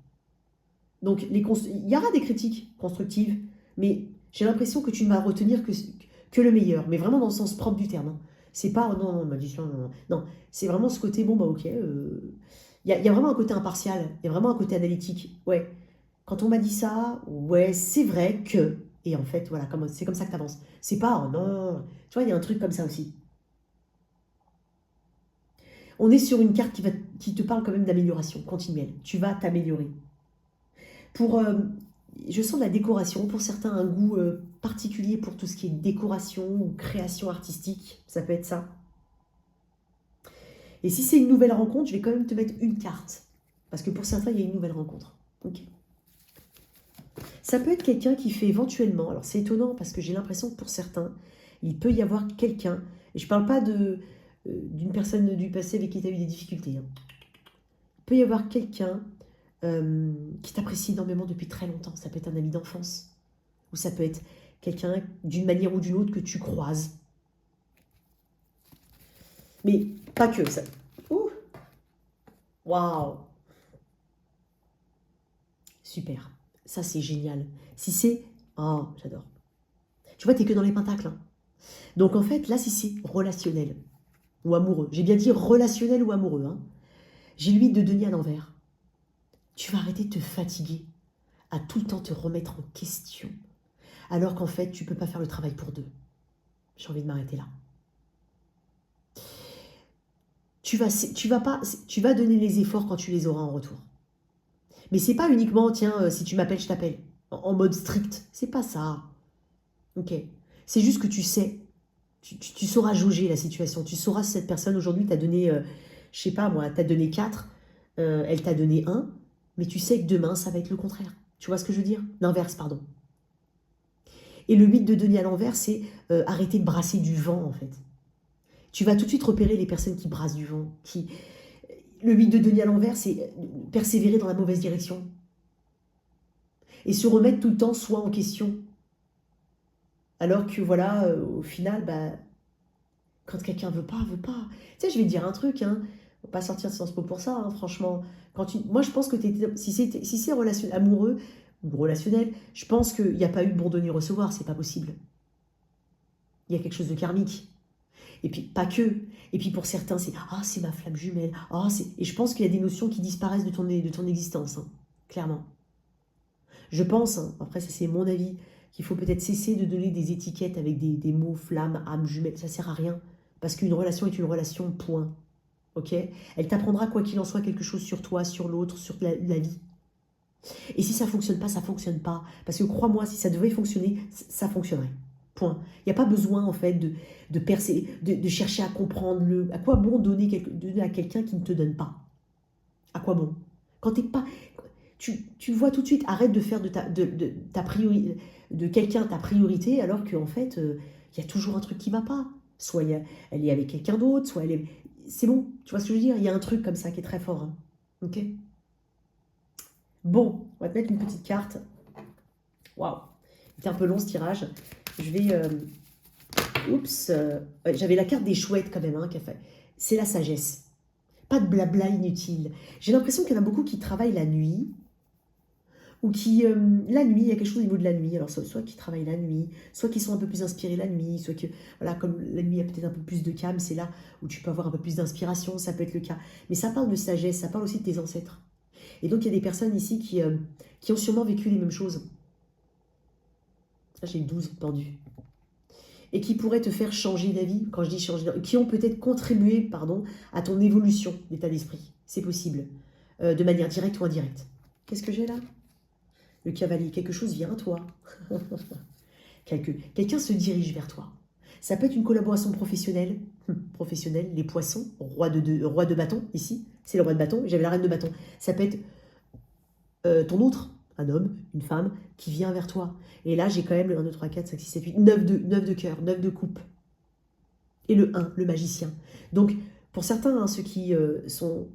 S1: Donc il y aura des critiques constructives, mais j'ai l'impression que tu ne vas retenir que le meilleur, mais vraiment dans le sens propre du terme. Hein. C'est pas, non, non, maldition, non, non. Non, c'est vraiment ce côté, bon, bah ok, y a vraiment un côté impartial, il y a vraiment un côté analytique. Ouais, quand on m'a dit ça, ouais, c'est vrai que... Et en fait, voilà, c'est comme ça que tu avances. C'est pas, oh non, tu vois, il y a un truc comme ça aussi. On est sur une carte qui te parle quand même d'amélioration continuelle. Tu vas t'améliorer. Je sens de la décoration, pour certains un goût particulier pour tout ce qui est décoration ou création artistique, ça peut être ça. Et si c'est une nouvelle rencontre, je vais quand même te mettre une carte, parce que pour certains, il y a une nouvelle rencontre. Ok. Ça peut être quelqu'un qui fait éventuellement, alors c'est étonnant parce que j'ai l'impression que pour certains, il peut y avoir quelqu'un, et je ne parle pas d'une personne du passé avec qui tu as eu des difficultés, hein. Il peut y avoir quelqu'un qui t'apprécie énormément depuis très longtemps. Ça peut être un ami d'enfance, ou ça peut être quelqu'un d'une manière ou d'une autre que tu croises. Mais pas que ça. Ouh. Waouh. Super. Ça, c'est génial. Si c'est... Oh, j'adore. Tu vois, t'es que dans les pentacles. Hein. Donc, en fait, là, si c'est relationnel ou amoureux, j'ai bien dit relationnel ou amoureux, hein, j'ai l'huile de denier à l'envers. Tu vas arrêter de te fatiguer à tout le temps te remettre en question, alors qu'en fait, tu ne peux pas faire le travail pour deux. J'ai envie de m'arrêter là. Tu vas donner les efforts quand tu les auras en retour. Mais c'est pas uniquement, tiens, si tu m'appelles, je t'appelle, en mode strict. C'est pas ça. Ok. C'est juste que tu sais, tu sauras jauger la situation. Tu sauras si cette personne aujourd'hui t'a donné, je sais pas moi, t'a donné 4, elle t'a donné 1, mais tu sais que demain, ça va être le contraire. Tu vois ce que je veux dire? L'inverse, pardon. Et le mythe de denier à l'envers, c'est arrêter de brasser du vent, en fait. Tu vas tout de suite repérer les personnes qui brassent du vent. Le mythe de denier à l'envers, c'est persévérer dans la mauvaise direction. Et se remettre tout le temps soi en question. Alors que voilà, au final, quand quelqu'un veut pas, veut pas. Tu sais, je vais te dire un truc, hein. On va pas sortir de Sciences Po pour ça, hein, franchement. Moi, je pense que si c'est amoureux ou relationnel, je pense qu'il n'y a pas eu de bon donner-recevoir, c'est pas possible. Il y a quelque chose de karmique. Et puis, pas que. Et puis, pour certains, c'est « Ah, c'est ma flamme jumelle. Ah, c'est... » Et je pense qu'il y a des notions qui disparaissent de ton existence, hein, clairement. Je pense, hein, après, ça c'est mon avis, qu'il faut peut-être cesser de donner des étiquettes avec des mots, flamme, âme, jumelle. Ça sert à rien. Parce qu'une relation est une relation, point. Ok? Elle t'apprendra, quoi qu'il en soit, quelque chose sur toi, sur l'autre, sur la vie. Et si ça ne fonctionne pas, ça ne fonctionne pas. Parce que crois-moi, si ça devait fonctionner, ça fonctionnerait. Point. Il n'y a pas besoin, en fait, de chercher à comprendre À quoi bon donner à quelqu'un qui ne te donne pas? À quoi bon? Quand t'es pas... Tu vois tout de suite, arrête de faire de quelqu'un ta priorité, alors qu'en fait, il y a toujours un truc qui ne va pas. Soit elle est avec quelqu'un d'autre, soit elle est... C'est bon, tu vois ce que je veux dire? Il y a un truc comme ça qui est très fort. Hein. Ok? Bon, on va te mettre une petite carte. Waouh! C'était un peu long ce tirage. Je vais... oups! Ouais, j'avais la carte des chouettes quand même, hein, qui a fait. C'est la sagesse. Pas de blabla inutile. J'ai l'impression qu'il y en a beaucoup qui travaillent la nuit, ou qui, la nuit, il y a quelque chose au niveau de la nuit. Alors, soit qui travaillent la nuit, soit qui sont un peu plus inspirés la nuit, soit que, voilà, comme la nuit, il y a peut-être un peu plus de calme, c'est là où tu peux avoir un peu plus d'inspiration, ça peut être le cas. Mais ça parle de sagesse, ça parle aussi de tes ancêtres. Et donc, il y a des personnes ici qui ont sûrement vécu les mêmes choses. Là, j'ai 12 pendus. Et qui pourraient te faire changer d'avis, quand je dis changer d'avis, qui ont peut-être contribué, pardon, à ton évolution d'état d'esprit. C'est possible, de manière directe ou indirecte. Qu'est-ce que j'ai là? Le cavalier, quelque chose vient à toi. Quelqu'un se dirige vers toi. Ça peut être une collaboration professionnelle. Professionnelle, les poissons, roi de bâton, ici. C'est le roi de bâton, j'avais la reine de bâton. Ça peut être ton autre, un homme, une femme, qui vient vers toi. Et là, j'ai quand même le 1, 2, 3, 4, 5, 6, 7, 8, 9 de cœur, 9 de coupe. Et le 1, le magicien. Donc, pour certains, hein, ceux qui sont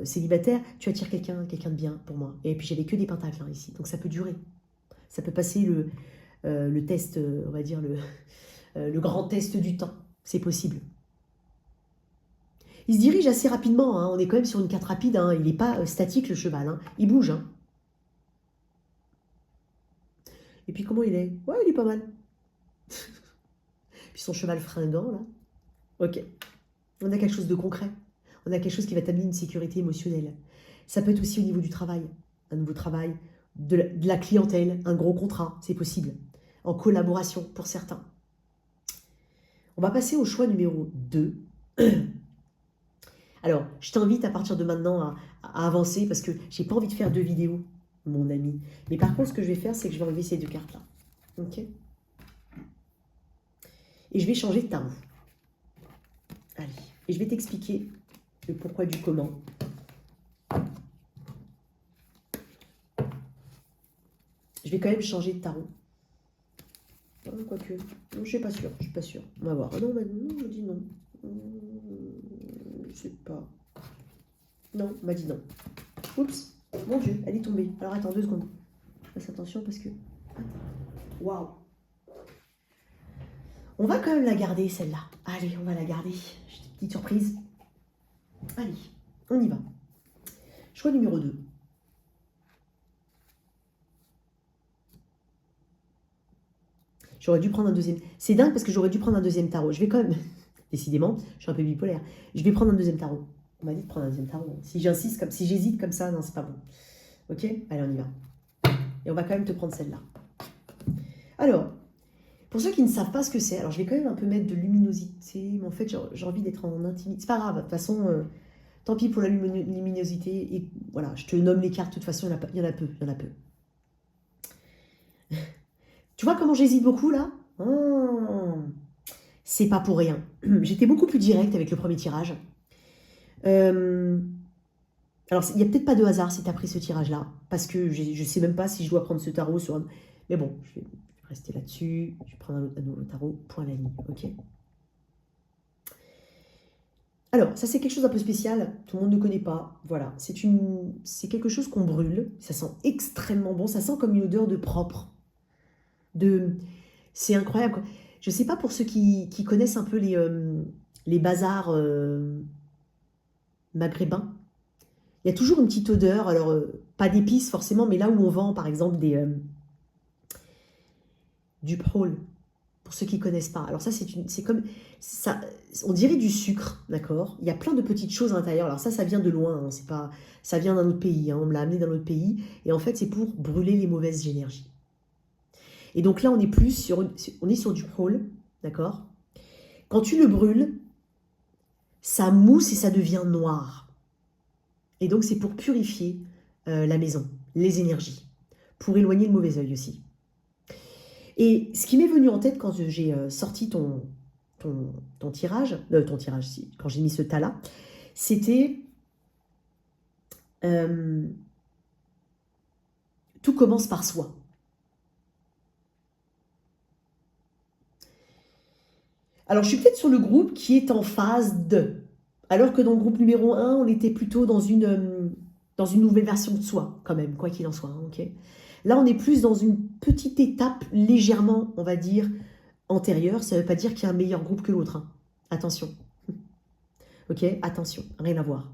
S1: célibataires, tu attires quelqu'un de bien pour moi. Et puis, j'avais que des pentacles hein, ici. Donc, ça peut durer. Ça peut passer le test, on va dire, le grand test du temps. C'est possible. Il se dirige assez rapidement. Hein. On est quand même sur une carte rapide. Hein. Il n'est pas statique, le cheval. Hein. Il bouge. Hein. Et puis, comment il est? Ouais, il est pas mal. Puis son cheval fringant, là. Ok. On a quelque chose de concret. On a quelque chose qui va t'amener une sécurité émotionnelle. Ça peut être aussi au niveau du travail. Un nouveau travail, de la clientèle, un gros contrat, c'est possible. En collaboration pour certains. On va passer au choix numéro 2. Alors, je t'invite à partir de maintenant à avancer parce que j'ai pas envie de faire 2 vidéos, mon ami. Mais par contre, ce que je vais faire, c'est que je vais enlever ces 2 cartes-là. Ok? Et je vais changer de tarot. Allez. Et je vais t'expliquer le pourquoi du comment. Je vais quand même changer de tarot. Quoique. Non, je suis pas sûre. Je suis pas sûre. On va voir. Ah non, on m'a dit non. Je sais pas. Non, on m'a dit non. Oups. Mon Dieu, elle est tombée. Alors attends 2 secondes. Fasse attention parce que... Waouh. On va quand même la garder, celle-là. Allez, on va la garder. J'ai une petite surprise. Allez, on y va. Choix numéro 2. J'aurais dû prendre un deuxième. C'est dingue parce que j'aurais dû prendre un deuxième tarot. Je vais quand même... Décidément, je suis un peu bipolaire. Je vais prendre un deuxième tarot. On m'a dit de prendre un deuxième tarot. Si j'insiste, si j'hésite comme ça, non, c'est pas bon. Ok? Allez, on y va. Et on va quand même te prendre celle-là. Alors, pour ceux qui ne savent pas ce que c'est, alors je vais quand même un peu mettre de luminosité, mais en fait, j'ai envie d'être en intimité. C'est pas grave, de toute façon, tant pis pour la luminosité. Et voilà, je te nomme les cartes, de toute façon, il y en a peu, il y en a peu. Tu vois comment j'hésite beaucoup, là? C'est pas pour rien. J'étais beaucoup plus directe avec le premier tirage. Alors, il n'y a peut-être pas de hasard si tu as pris ce tirage-là, parce que je ne sais même pas si je dois prendre ce tarot sur un... Mais bon, je vais rester là-dessus. Je vais prendre un nouveau tarot, point à la ligne, ok? Alors, ça c'est quelque chose d'un peu spécial, tout le monde ne connaît pas, voilà. C'est quelque chose qu'on brûle, ça sent extrêmement bon, ça sent comme une odeur de propre. C'est incroyable, quoi. Je ne sais pas pour ceux qui connaissent un peu les bazars maghrébins, il y a toujours une petite odeur, alors pas d'épices forcément, mais là où on vend par exemple du prôle, pour ceux qui ne connaissent pas. Alors ça, c'est comme, ça, on dirait du sucre, d'accord? Il y a plein de petites choses à l'intérieur. Alors ça vient de loin, hein, c'est pas, ça vient d'un autre pays, hein, on me l'a amené d'un autre pays, et en fait c'est pour brûler les mauvaises énergies. Et donc là, on est sur du prôle, d'accord? Quand tu le brûles, ça mousse et ça devient noir. Et donc c'est pour purifier la maison, les énergies, pour éloigner le mauvais œil aussi. Et ce qui m'est venu en tête quand j'ai sorti ton tirage, quand j'ai mis ce tas-là, c'était tout commence par soi. Alors, je suis peut-être sur le groupe qui est en phase de. Alors que dans le groupe numéro 1, on était plutôt dans une nouvelle version de soi, quand même, quoi qu'il en soit. Ok. Là, on est plus dans une petite étape légèrement, on va dire, antérieure. Ça ne veut pas dire qu'il y a un meilleur groupe que l'autre, hein. Attention. Ok, attention, rien à voir.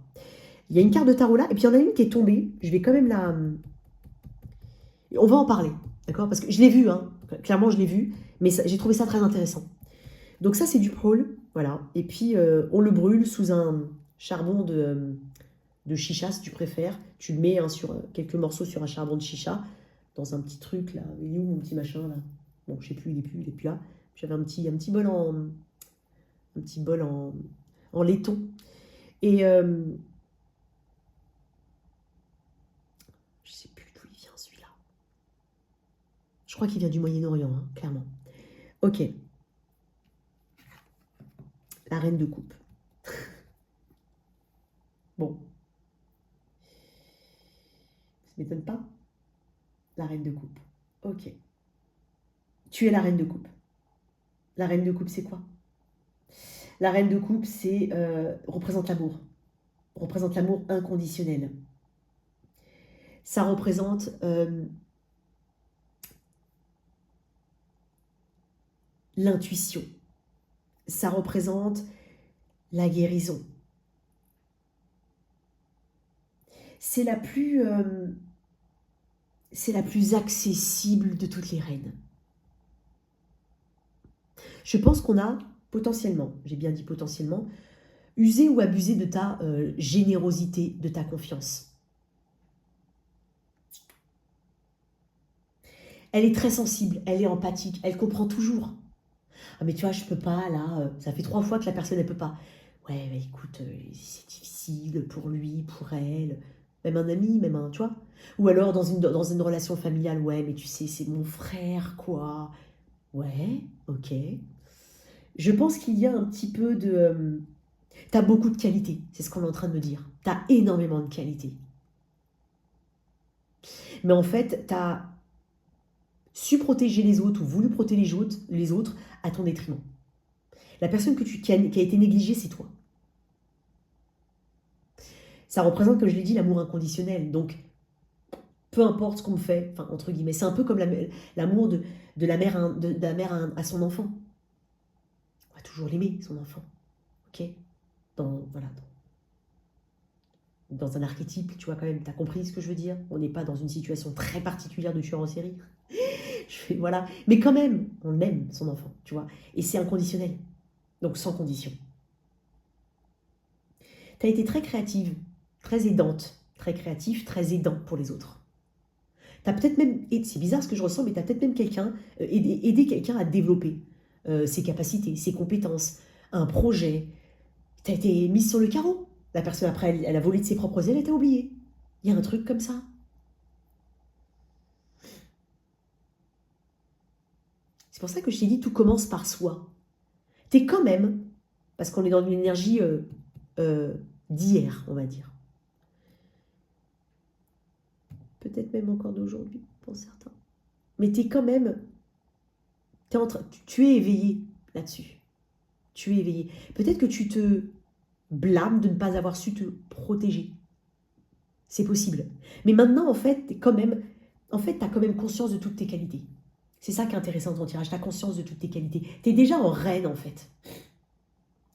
S1: Il y a une carte de tarot là, et puis il y en a une qui est tombée. Je vais quand même la... On va en parler, d'accord? Parce que je l'ai vu, hein. Clairement, je l'ai vu, mais j'ai trouvé ça très intéressant. Donc ça, c'est du prôle, voilà. Et puis, on le brûle sous un charbon de chicha, si tu préfères. Tu le mets hein, sur quelques morceaux sur un charbon de chicha, dans un petit truc, là. Il est où mon petit machin, là? Bon, je sais plus, il est plus là. J'avais un petit bol en laiton. Et je sais plus d'où il vient, celui-là. Je crois qu'il vient du Moyen-Orient, hein, clairement. Ok. La reine de coupe. Bon. Ça m'étonne pas. La reine de coupe. Ok. Tu es la reine de coupe. La reine de coupe, c'est quoi? La reine de coupe, c'est représente l'amour. Représente l'amour inconditionnel. Ça représente l'intuition. Ça représente la guérison. C'est la plus accessible de toutes les reines. Je pense qu'on a potentiellement, j'ai bien dit potentiellement, usé ou abusé de ta générosité, de ta confiance. Elle est très sensible, elle est empathique, elle comprend toujours. Ah mais tu vois, je peux pas, là, ça fait 3 fois que la personne, elle peut pas. Ouais, mais écoute, c'est difficile pour lui, pour elle, même un ami, même un, tu vois. Ou alors dans une relation familiale, ouais, mais tu sais, c'est mon frère, quoi. Ouais, ok. Je pense qu'il y a un petit peu de... t'as beaucoup de qualités, c'est ce qu'on est en train de me dire. T'as énormément de qualités. Mais en fait, t'as su protéger les autres ou voulu protéger les autres à ton détriment. La personne qui a été négligée, c'est toi. Ça représente, comme je l'ai dit, l'amour inconditionnel. Donc, peu importe ce qu'on me fait, enfin, entre guillemets, c'est un peu comme l'amour de la mère, de la mère à son enfant. On va toujours l'aimer, son enfant. Ok. Voilà, dans un archétype, tu vois quand même, tu as compris ce que je veux dire? On n'est pas dans une situation très particulière de tueur en série. Voilà. Mais quand même, on aime son enfant, tu vois. Et c'est inconditionnel. Donc sans condition. Tu as été très créative, très aidante, très créatif, très aidant pour les autres. Tu as peut-être même, et c'est bizarre ce que je ressens, mais tu as peut-être même aidé quelqu'un à développer ses capacités, ses compétences, un projet. Tu as été mise sur le carreau. La personne, après, elle a volé de ses propres ailes, elle t'a oublié. Il y a un truc comme ça. C'est pour ça que je t'ai dit, tout commence par soi. T'es quand même, parce qu'on est dans une énergie d'hier, on va dire. Peut-être même encore d'aujourd'hui, pour certains. Mais t'es quand même, tu es éveillé là-dessus. Tu es éveillé. Peut-être que tu te blâmes de ne pas avoir su te protéger. C'est possible. Mais maintenant, en fait, t'as quand même conscience de toutes tes qualités. C'est ça qui est intéressant dans ton tirage. Tu as conscience de toutes tes qualités. Tu es déjà en reine, en fait.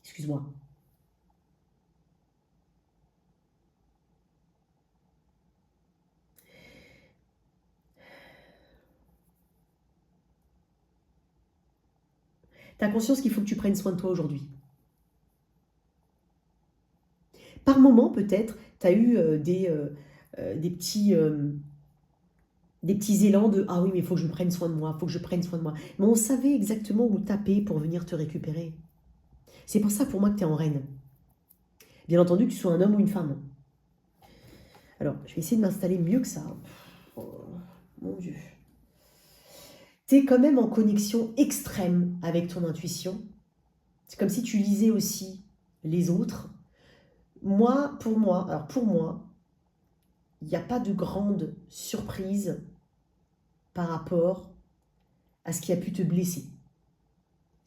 S1: Excuse-moi. Tu as conscience qu'il faut que tu prennes soin de toi aujourd'hui. Par moment, peut-être, tu as eu des petits élans de ah oui, mais il faut que je prenne soin de moi, il faut que je prenne soin de moi. Mais on savait exactement où taper pour venir te récupérer. C'est pour ça, pour moi, que tu es en reine. Bien entendu, que tu sois un homme ou une femme. Alors, je vais essayer de m'installer mieux que ça. Oh, mon Dieu. Tu es quand même en connexion extrême avec ton intuition. C'est comme si tu lisais aussi les autres. Pour moi, il n'y a pas de grande surprise par rapport à ce qui a pu te blesser.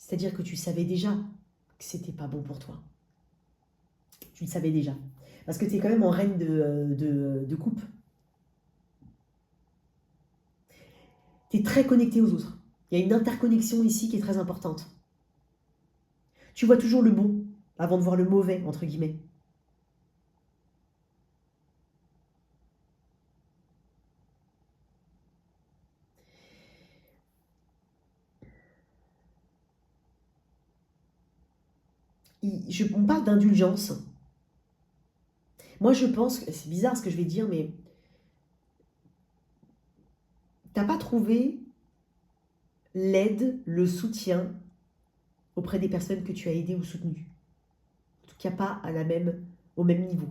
S1: C'est-à-dire que tu savais déjà que c'était pas bon pour toi. Tu le savais déjà. Parce que tu es quand même en reine de coupe. Tu es très connecté aux autres. Il y a une interconnexion ici qui est très importante. Tu vois toujours le bon avant de voir le mauvais, entre guillemets. On parle d'indulgence. Moi, je pense que c'est bizarre ce que je vais dire, mais t'as pas trouvé l'aide, le soutien auprès des personnes que tu as aidées ou soutenues. En tout cas, pas au même niveau.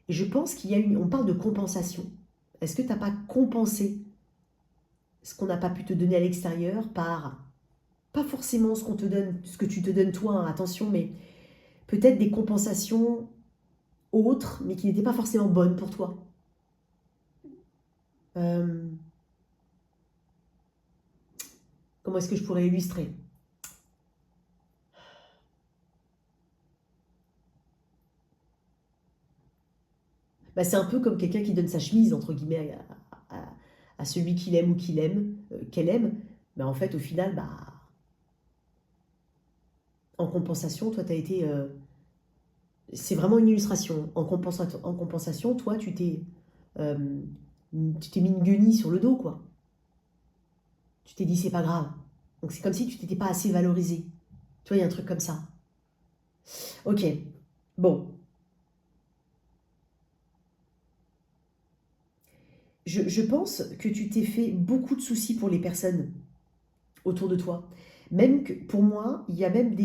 S1: Et je pense qu'il y a on parle de compensation. Est-ce que tu n'as pas compensé ce qu'on n'a pas pu te donner à l'extérieur par, pas forcément ce qu'on te donne, ce que tu te donnes toi, hein, attention, mais peut-être des compensations autres, mais qui n'étaient pas forcément bonnes pour toi. Comment est-ce que je pourrais illustrer? Bah, c'est un peu comme quelqu'un qui donne sa chemise, entre guillemets, à celui qu'il aime ou qu'elle aime. Bah, en fait, au final, bah, en compensation, toi, tu as été... c'est vraiment une illustration. En compensation, toi, euh, tu t'es mis une guenille sur le dos, quoi. Tu t'es dit, c'est pas grave. Donc c'est comme si tu t'étais pas assez valorisé. Tu vois, il y a un truc comme ça. Ok, bon. Je pense que tu t'es fait beaucoup de soucis pour les personnes autour de toi. Même que, pour moi, il y a même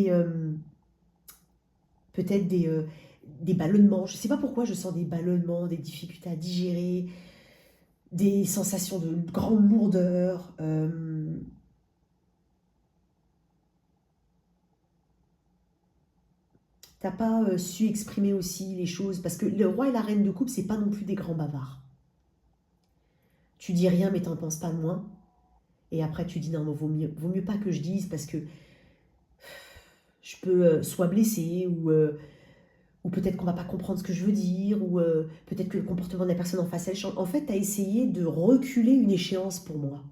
S1: peut-être des ballonnements. Je ne sais pas pourquoi je sens des ballonnements, des difficultés à digérer, des sensations de grande lourdeur. T'as pas su exprimer aussi les choses. Parce que le roi et la reine de coupe, c'est pas non plus des grands bavards. Tu dis rien, mais t'en penses pas le moins. Et après, tu dis non, mais vaut mieux pas que je dise parce que je peux soit blesser ou peut-être qu'on va pas comprendre ce que je veux dire, ou peut-être que le comportement de la personne en face, elle change. En fait, tu as essayé de reculer une échéance pour moi.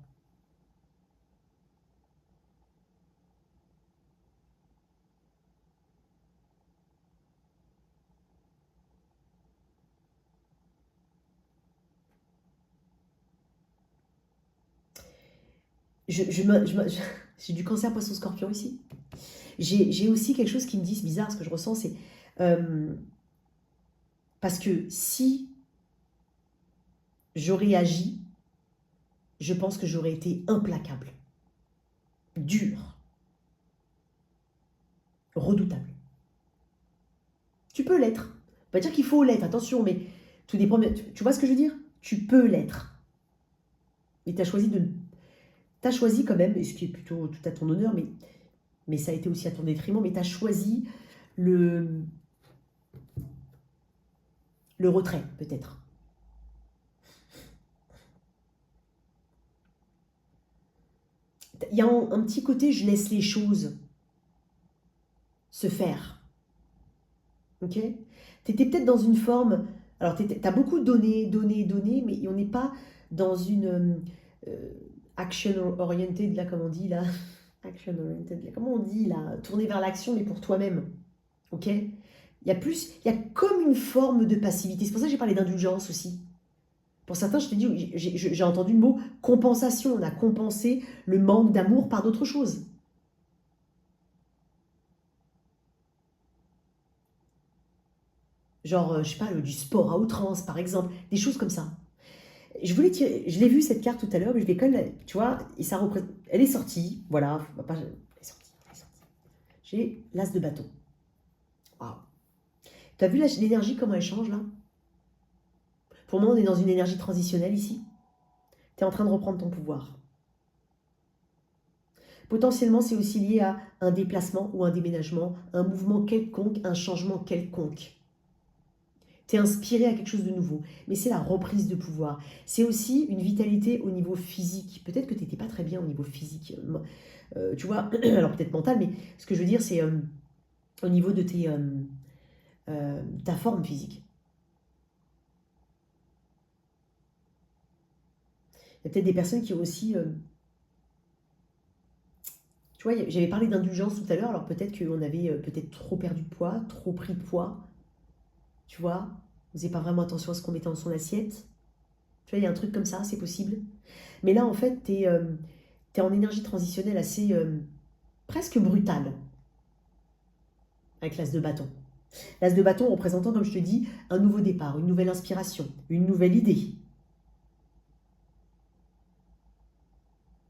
S1: J'ai du cancer poisson-scorpion ici. J'ai aussi quelque chose qui me dit, c'est bizarre, ce que je ressens, c'est... euh, parce que si j'aurais agi, je pense que j'aurais été implacable, dur, redoutable. Tu peux l'être. Pas dire qu'il faut l'être, attention, mais tout dépend. Tu vois ce que je veux dire? Tu peux l'être. Et tu as choisi de... T'as choisi quand même, et ce qui est plutôt tout à ton honneur, mais ça a été aussi à ton détriment, mais tu as choisi le, le retrait, peut-être. Il y a un petit côté, je laisse les choses se faire. Ok? Tu étais peut-être dans une forme. Alors, tu as beaucoup donné, donné, donné, mais on n'est pas dans une euh, action oriented, là, comme on dit, là. Action oriented, là, comment on dit, là? Tourner vers l'action, mais pour toi-même. Ok? Il y a comme une forme de passivité. C'est pour ça que j'ai parlé d'indulgence aussi. Pour certains, je te dis, j'ai entendu le mot compensation. On a compensé le manque d'amour par d'autres choses. Genre, je sais pas, du sport à outrance, par exemple. Des choses comme ça. Je l'ai vu cette carte tout à l'heure, mais je vais quand même, tu vois, et ça représente, elle est sortie, voilà, elle est sortie, elle est sortie. J'ai l'as de bâton. Waouh. Tu as vu l'énergie, comment elle change là? Pour moi, on est dans une énergie transitionnelle ici. Tu es en train de reprendre ton pouvoir. Potentiellement, c'est aussi lié à un déplacement ou un déménagement, un mouvement quelconque, un changement quelconque. Tu es inspiré à quelque chose de nouveau. Mais c'est la reprise de pouvoir. C'est aussi une vitalité au niveau physique. Peut-être que tu n'étais pas très bien au niveau physique. Tu vois, alors peut-être mental, mais ce que je veux dire, c'est au niveau de ta forme physique. Il y a peut-être des personnes qui ont aussi... tu vois, j'avais parlé d'indulgence tout à l'heure, alors peut-être qu'on avait peut-être trop perdu de poids, trop pris de poids. Tu vois, on faisait pas vraiment attention à ce qu'on mettait dans son assiette. Tu vois, il y a un truc comme ça, c'est possible. Mais là, en fait, tu es en énergie transitionnelle assez presque brutale avec l'as de bâton. L'as de bâton représentant, comme je te dis, un nouveau départ, une nouvelle inspiration, une nouvelle idée.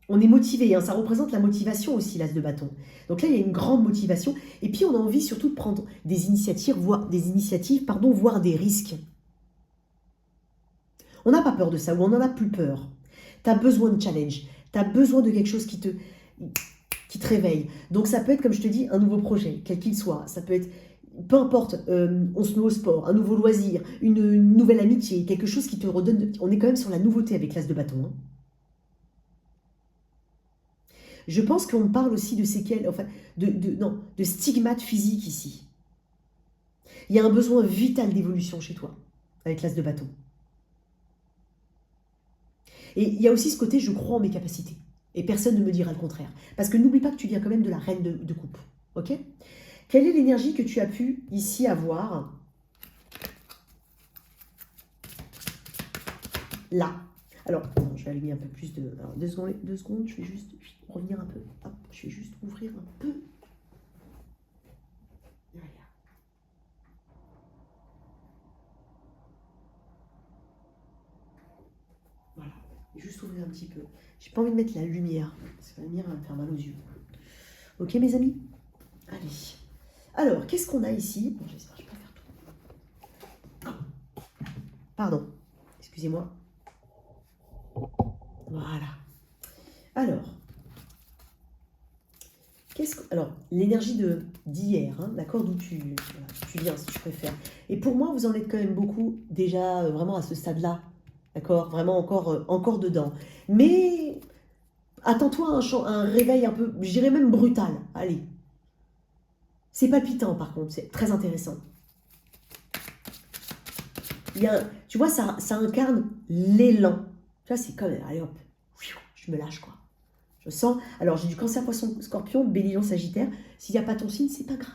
S1: On est motivé, hein, ça représente la motivation aussi, l'as de bâton. Donc là, il y a une grande motivation. Et puis, on a envie surtout de prendre des initiatives, voire des risques. On n'a pas peur de ça, ou on n'en a plus peur. Tu as besoin de challenge. Tu as besoin de quelque chose qui te réveille. Donc ça peut être, comme je te dis, un nouveau projet, quel qu'il soit. Ça peut être, peu importe, on se met au sport, un nouveau loisir, une nouvelle amitié, quelque chose qui te redonne... On est quand même sur la nouveauté avec l'as de bâton. Hein. Je pense qu'on parle aussi de séquelles, enfin, de stigmates physiques ici. Il y a un besoin vital d'évolution chez toi, avec l'as de bâton. Et il y a aussi ce côté, je crois en mes capacités. Et personne ne me dira le contraire. Parce que n'oublie pas que tu viens quand même de la reine de coupe. Ok ? Quelle est l'énergie que tu as pu ici avoir là? Alors, je vais allumer un peu plus de... Alors, deux secondes, je vais juste revenir un peu. Hop, je vais juste ouvrir un peu. Voilà. Voilà. Juste ouvrir un petit peu. J'ai pas envie de mettre la lumière. Parce que la lumière va me faire mal aux yeux. Ok, mes amis? Allez. Alors, qu'est-ce qu'on a ici? Bon, j'espère que je peux faire tout. Pardon. Excusez-moi. Voilà. Alors, alors, l'énergie d'hier, hein, d'accord, d'où tu viens, si tu préfères. Et pour moi, vous en êtes quand même beaucoup déjà vraiment à ce stade-là, d'accord, vraiment encore dedans. Mais attends-toi à un réveil un peu, je dirais même brutal. Allez. C'est palpitant, par contre, c'est très intéressant. Tu vois, ça incarne l'élan. Tu vois, c'est comme, allez hop, je me lâche, quoi. Je sens, alors j'ai du cancer, poisson, scorpion, bélier, sagittaire. S'il n'y a pas ton signe, c'est pas grave.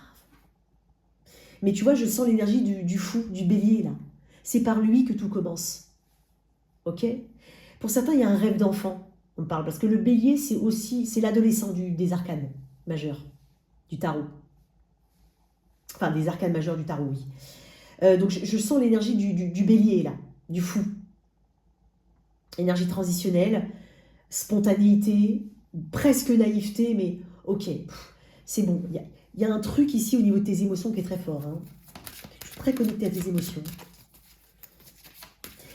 S1: Mais tu vois, je sens l'énergie du fou, du bélier, là. C'est par lui que tout commence. Ok? Pour certains, il y a un rêve d'enfant, on parle. Parce que le bélier, c'est l'adolescent des arcanes majeurs, du tarot. Enfin, des arcanes majeures du tarot, oui. Donc, je sens l'énergie du bélier, là, du fou. Énergie transitionnelle, spontanéité, presque naïveté, mais ok, c'est bon. Il y a un truc ici au niveau de tes émotions qui est très fort. Hein. Je suis très connectée à tes émotions.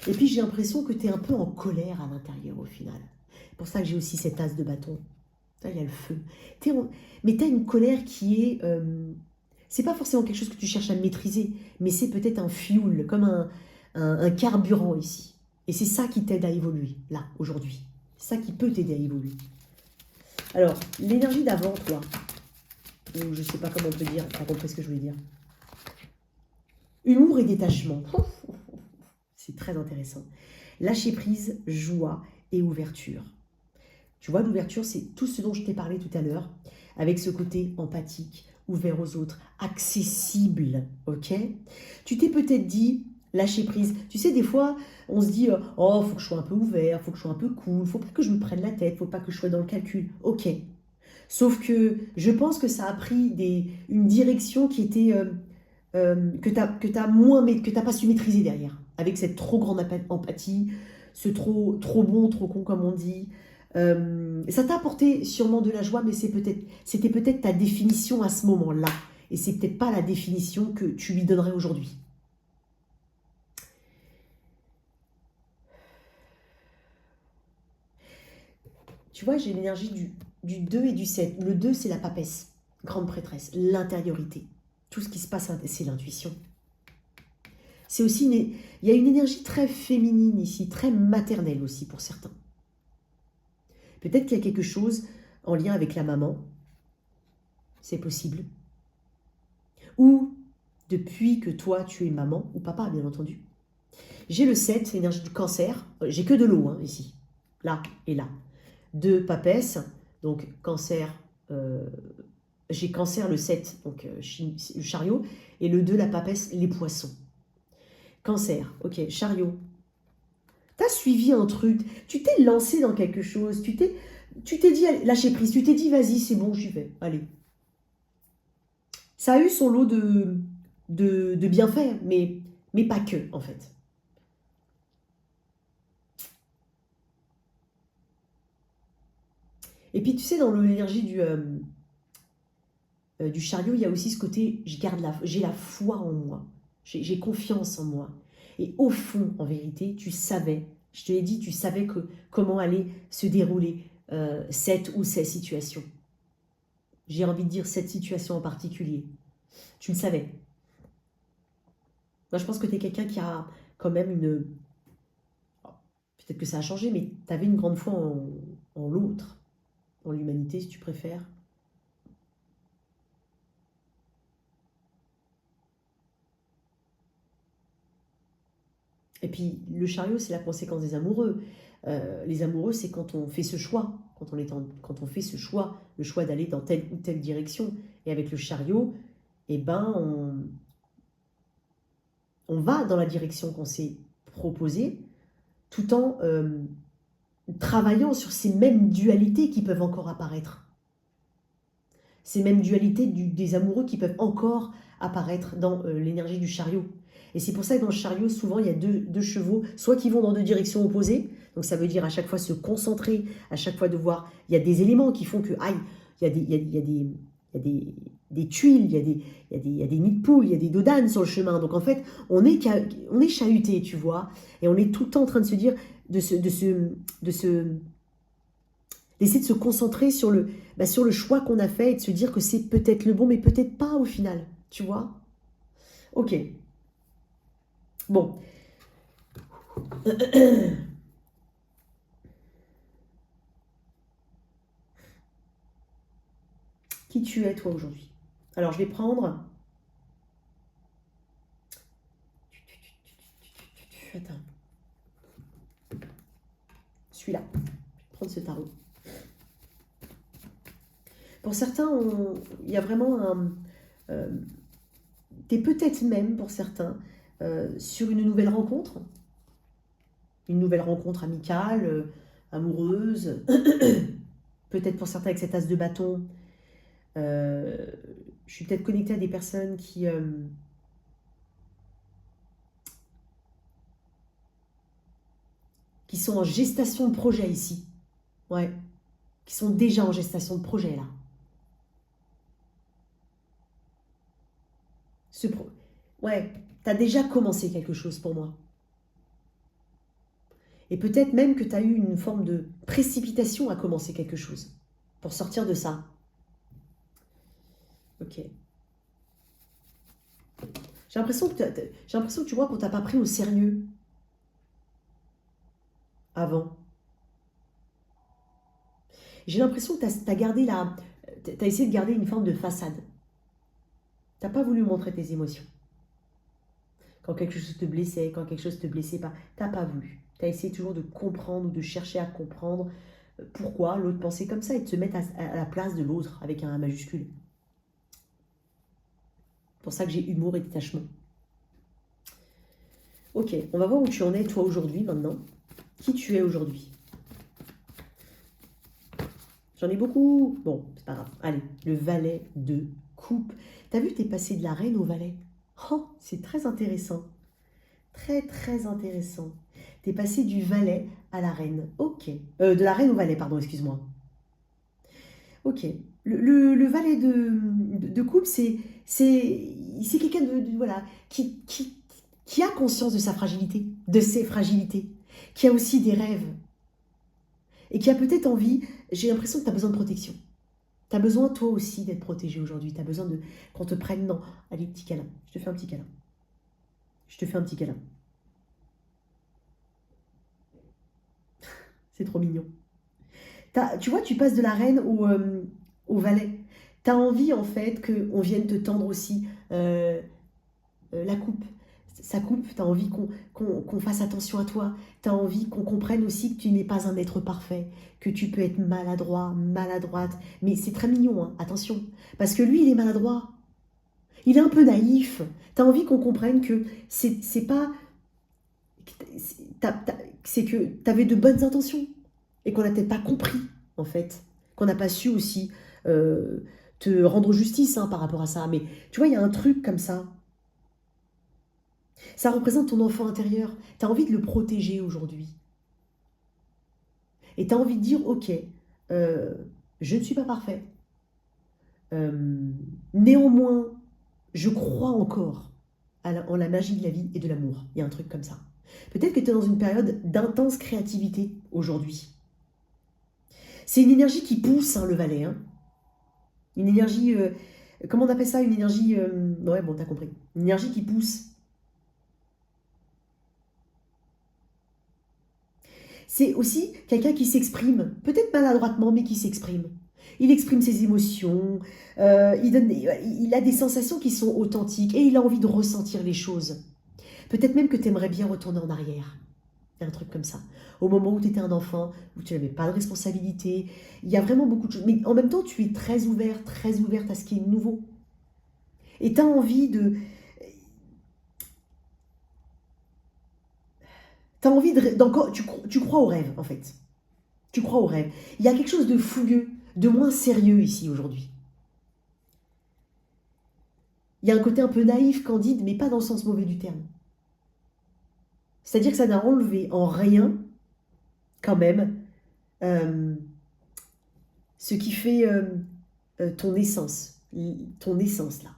S1: Et puis j'ai l'impression que tu es un peu en colère à l'intérieur au final. C'est pour ça que j'ai aussi cette as de bâton. Là, il y a le feu. Mais tu as une colère qui est... c'est pas forcément quelque chose que tu cherches à maîtriser, mais c'est peut-être un fuel, comme un carburant ici. Et c'est ça qui t'aide à évoluer, là, aujourd'hui. C'est ça qui peut t'aider à évoluer. Alors, l'énergie d'avant, toi, ou je ne sais pas comment on peut dire, tu as compris ce que je voulais dire. Humour et détachement. C'est très intéressant. Lâcher prise, joie et ouverture. Tu vois, l'ouverture, c'est tout ce dont je t'ai parlé tout à l'heure, avec ce côté empathique, ouvert aux autres, accessible, ok? Tu t'es peut-être dit, lâcher prise. Tu sais, des fois, on se dit, oh, faut que je sois un peu ouvert, faut que je sois un peu cool, faut pas que je me prenne la tête, faut pas que je sois dans le calcul. Ok. Sauf que je pense que ça a pris une direction qui était que t'as pas su maîtriser derrière, avec cette trop grande empathie, ce trop bon, trop con comme on dit. Ça t'a apporté sûrement de la joie, mais c'était peut-être ta définition à ce moment-là, et c'est peut-être pas la définition que tu lui donnerais aujourd'hui. Tu vois, j'ai l'énergie du 2 et du 7. Le 2, c'est la papesse, grande prêtresse, l'intériorité. Tout ce qui se passe, c'est l'intuition. C'est aussi il y a une énergie très féminine ici, très maternelle aussi pour certains. Peut-être qu'il y a quelque chose en lien avec la maman, c'est possible. Ou depuis que toi tu es maman, ou papa bien entendu. J'ai le 7, énergie du cancer, j'ai que de l'eau hein, ici, là et là. De papesse, donc cancer, j'ai cancer le 7, donc le chariot, et le 2, la papesse, les poissons. Cancer, ok, chariot. T'as suivi un truc, tu t'es lancé dans quelque chose, tu t'es dit, allez, lâcher prise, tu t'es dit, vas-y, c'est bon, j'y vais, allez. Ça a eu son lot de bienfaits, mais pas que, en fait. Et puis, tu sais, dans l'énergie du chariot, il y a aussi ce côté, j'ai la foi en moi, j'ai confiance en moi. Et au fond, en vérité, tu savais, je te l'ai dit, tu savais comment allait se dérouler cette ou ces situations. J'ai envie de dire cette situation en particulier. Tu le savais. Moi, je pense que tu es quelqu'un qui a quand même une... Peut-être que ça a changé, mais tu avais une grande foi en l'autre, en l'humanité, si tu préfères. Et puis, le chariot, c'est la conséquence des amoureux. Les amoureux, c'est quand on fait ce choix, quand on fait ce choix, le choix d'aller dans telle ou telle direction. Et avec le chariot, eh ben, on va dans la direction qu'on s'est proposée, tout en travaillant sur ces mêmes dualités qui peuvent encore apparaître. Ces mêmes dualités des amoureux qui peuvent encore apparaître dans l'énergie du chariot. Et c'est pour ça que dans le chariot, souvent, il y a deux chevaux, soit qui vont dans deux directions opposées, donc ça veut dire à chaque fois se concentrer, à chaque fois de voir, il y a des éléments qui font que, aïe, il y a des tuiles, il y a des nids de poules, il y a des dodanes sur le chemin. Donc en fait, on est chahuté, tu vois, et on est tout le temps en train de se dire, d'essayer de se concentrer sur le choix qu'on a fait et de se dire que c'est peut-être le bon, mais peut-être pas au final, tu vois. Ok. Bon. Qui tu es, toi, aujourd'hui? Alors, je vais prendre... Attends. Celui-là. Je vais prendre ce tarot. Pour certains, il y a vraiment un... T'es peut-être même, pour certains, sur une nouvelle rencontre. Une nouvelle rencontre amicale, amoureuse. Peut-être pour certains avec cet as de bâton. Je suis peut-être connectée à des personnes qui sont en gestation de projet ici. Ouais. Qui sont déjà en gestation de projet, là. Ouais, tu as déjà commencé quelque chose pour moi. Et peut-être même que tu as eu une forme de précipitation à commencer quelque chose pour sortir de ça. Ok. J'ai l'impression que tu vois qu'on t'a pas pris au sérieux avant. J'ai l'impression que t'as essayé de garder une forme de façade. T'as pas voulu montrer tes émotions. Quand quelque chose te blessait, quand quelque chose te blessait pas, t'as pas voulu. Tu as essayé toujours de comprendre ou de chercher à comprendre pourquoi l'autre pensait comme ça et de se mettre à la place de l'autre avec un A majuscule. C'est pour ça que j'ai humour et détachement. Ok, on va voir où tu en es toi aujourd'hui maintenant. Qui tu es aujourd'hui. J'en ai beaucoup. Bon, c'est pas grave. Allez, le valet de coupe. T'as vu, t'es passé de la reine au valet. Oh, c'est très intéressant. Très, très intéressant. T'es passé du valet à la reine. Ok. De la reine au valet, pardon, excuse-moi. Ok. Le valet de coupe, c'est quelqu'un voilà, qui a conscience de sa fragilité, de ses fragilités, qui a aussi des rêves et qui a peut-être envie, j'ai l'impression que tu as besoin de protection. Tu as besoin toi aussi d'être protégé aujourd'hui, tu as besoin qu'on te prenne, non, allez, petit câlin, je te fais un petit câlin. Je te fais un petit câlin. C'est trop mignon. Tu vois, tu passes de la reine au valet. Tu as envie, en fait, qu'on vienne te tendre aussi la coupe. Sa coupe, tu as envie qu'on fasse attention à toi. Tu as envie qu'on comprenne aussi que tu n'es pas un être parfait, que tu peux être maladroit, maladroite. Mais c'est très mignon, hein, attention. Parce que lui, il est maladroit. Il est un peu naïf. Tu as envie qu'on comprenne que c'est pas... C'est que tu avais de bonnes intentions et qu'on n'a peut-être pas compris, en fait. Qu'on n'a pas su aussi te rendre justice hein, par rapport à ça. Mais tu vois, il y a un truc comme ça. Ça représente ton enfant intérieur. Tu as envie de le protéger aujourd'hui. Et tu as envie de dire, ok, euh, je ne suis pas parfait. Néanmoins, je crois encore en la magie de la vie et de l'amour. Il y a un truc comme ça. Peut-être que tu es dans une période d'intense créativité aujourd'hui. C'est une énergie qui pousse, hein, le valet. Hein. Une énergie, comment on appelle ça? Une énergie, ouais, bon, t'as compris. Une énergie qui pousse. C'est aussi quelqu'un qui s'exprime, peut-être maladroitement, mais qui s'exprime. Il exprime ses émotions, il a des sensations qui sont authentiques et il a envie de ressentir les choses. Peut-être même que tu aimerais bien retourner en arrière. Un truc comme ça. Au moment où tu étais un enfant, où tu n'avais pas de responsabilité, il y a vraiment beaucoup de choses. Mais en même temps, tu es très ouverte à ce qui est nouveau. Et tu as envie de... T'as envie d'encore... Tu crois au rêve, en fait. Tu crois au rêve. Il y a quelque chose de fougueux, de moins sérieux ici aujourd'hui. Il y a un côté un peu naïf, candide, mais pas dans le sens mauvais du terme. C'est-à-dire que ça n'a enlevé en rien, quand même, euh, ce qui fait ton essence là.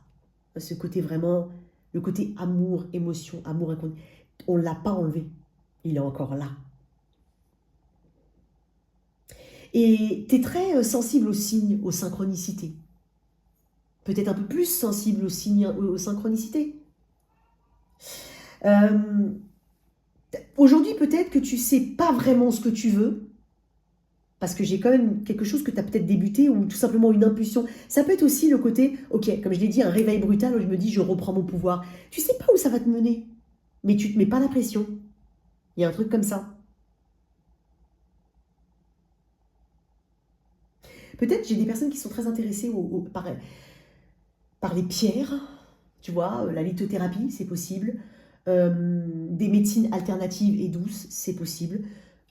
S1: Ce côté vraiment, le côté amour, émotion, amour inconditionnel. On ne l'a pas enlevé. Il est encore là. Et tu es très sensible aux signes, aux synchronicités. Peut-être un peu plus sensible aux signes, aux synchronicités. Euh, Aujourd'hui, peut-être que tu sais pas vraiment ce que tu veux, parce que j'ai quand même quelque chose que tu as peut-être débuté, ou tout simplement une impulsion. Ça peut être aussi le côté, ok, comme je l'ai dit, un réveil brutal où je me dis, je reprends mon pouvoir. Tu sais pas où ça va te mener, mais tu te mets pas la pression. Il y a un truc comme ça. Peut-être j'ai des personnes qui sont très intéressées par les pierres, tu vois, la lithothérapie, c'est possible. Des médecines alternatives et douces, c'est possible.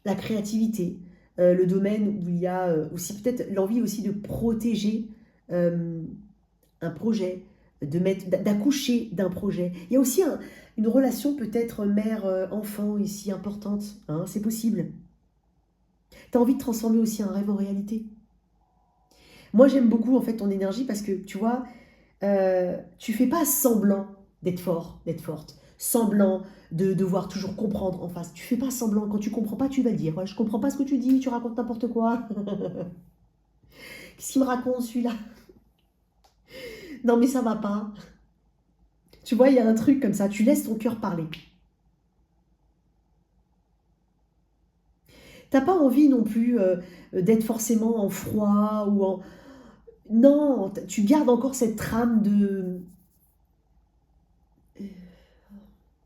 S1: La créativité, le domaine où il y a aussi peut-être l'envie aussi de protéger euh, un projet, d'accoucher d'un projet. Il y a aussi une relation peut-être mère-enfant ici importante, hein, c'est possible. Tu as envie de transformer aussi un rêve en réalité. Moi j'aime beaucoup en fait ton énergie parce que tu vois, tu fais pas semblant d'être fort, d'être forte, semblant de devoir toujours comprendre en face. Tu fais pas semblant. Quand tu comprends pas, tu vas le dire. Ouais, je comprends pas ce que tu dis, tu racontes n'importe quoi. Qu'est-ce qu'il me raconte celui-là? Non mais ça va pas. Tu vois, il y a un truc comme ça. Tu laisses ton cœur parler. T'as pas envie non plus d'être forcément en froid ou en... Non, tu gardes encore cette trame de...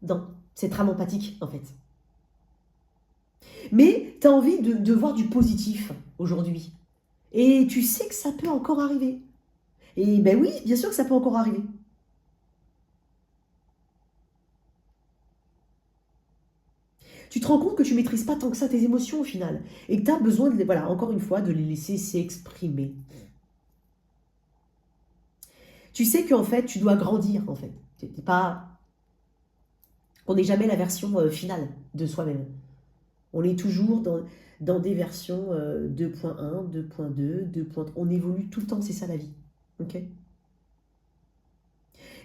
S1: Non, cette trame empathique en fait. Mais tu as envie de voir du positif aujourd'hui. Et tu sais que ça peut encore arriver. Et ben oui, bien sûr que ça peut encore arriver. Tu te rends compte que tu maîtrises pas tant que ça tes émotions au final. Et que tu as besoin, voilà, encore une fois, de les laisser s'exprimer. Tu sais qu'en fait, tu dois grandir, en fait. T'es pas... On n'est jamais la version finale de soi-même. On est toujours dans des versions 2.1, 2.2, 2.3. On évolue tout le temps, c'est ça la vie. Ok.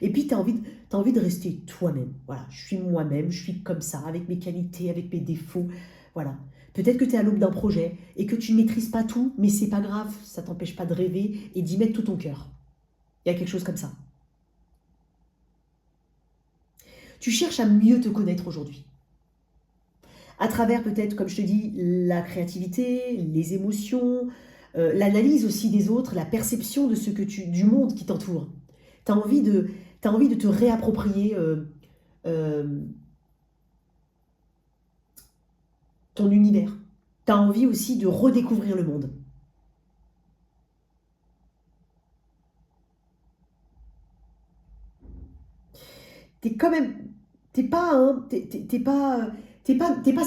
S1: Et puis, t'as envie de rester toi-même. Voilà, je suis moi-même, je suis comme ça, avec mes qualités, avec mes défauts. Voilà. Peut-être que tu es à l'aube d'un projet et que tu ne maîtrises pas tout, mais c'est pas grave, ça t'empêche pas de rêver et d'y mettre tout ton cœur. Il y a quelque chose comme ça. Tu cherches à mieux te connaître aujourd'hui. À travers peut-être, comme je te dis, la créativité, les émotions, l'analyse aussi des autres, la perception de du monde qui t'entoure. Tu as envie de te réapproprier euh, ton univers. Tu as envie aussi de redécouvrir le monde. T'es quand même, t'es pas, hein, t'es pas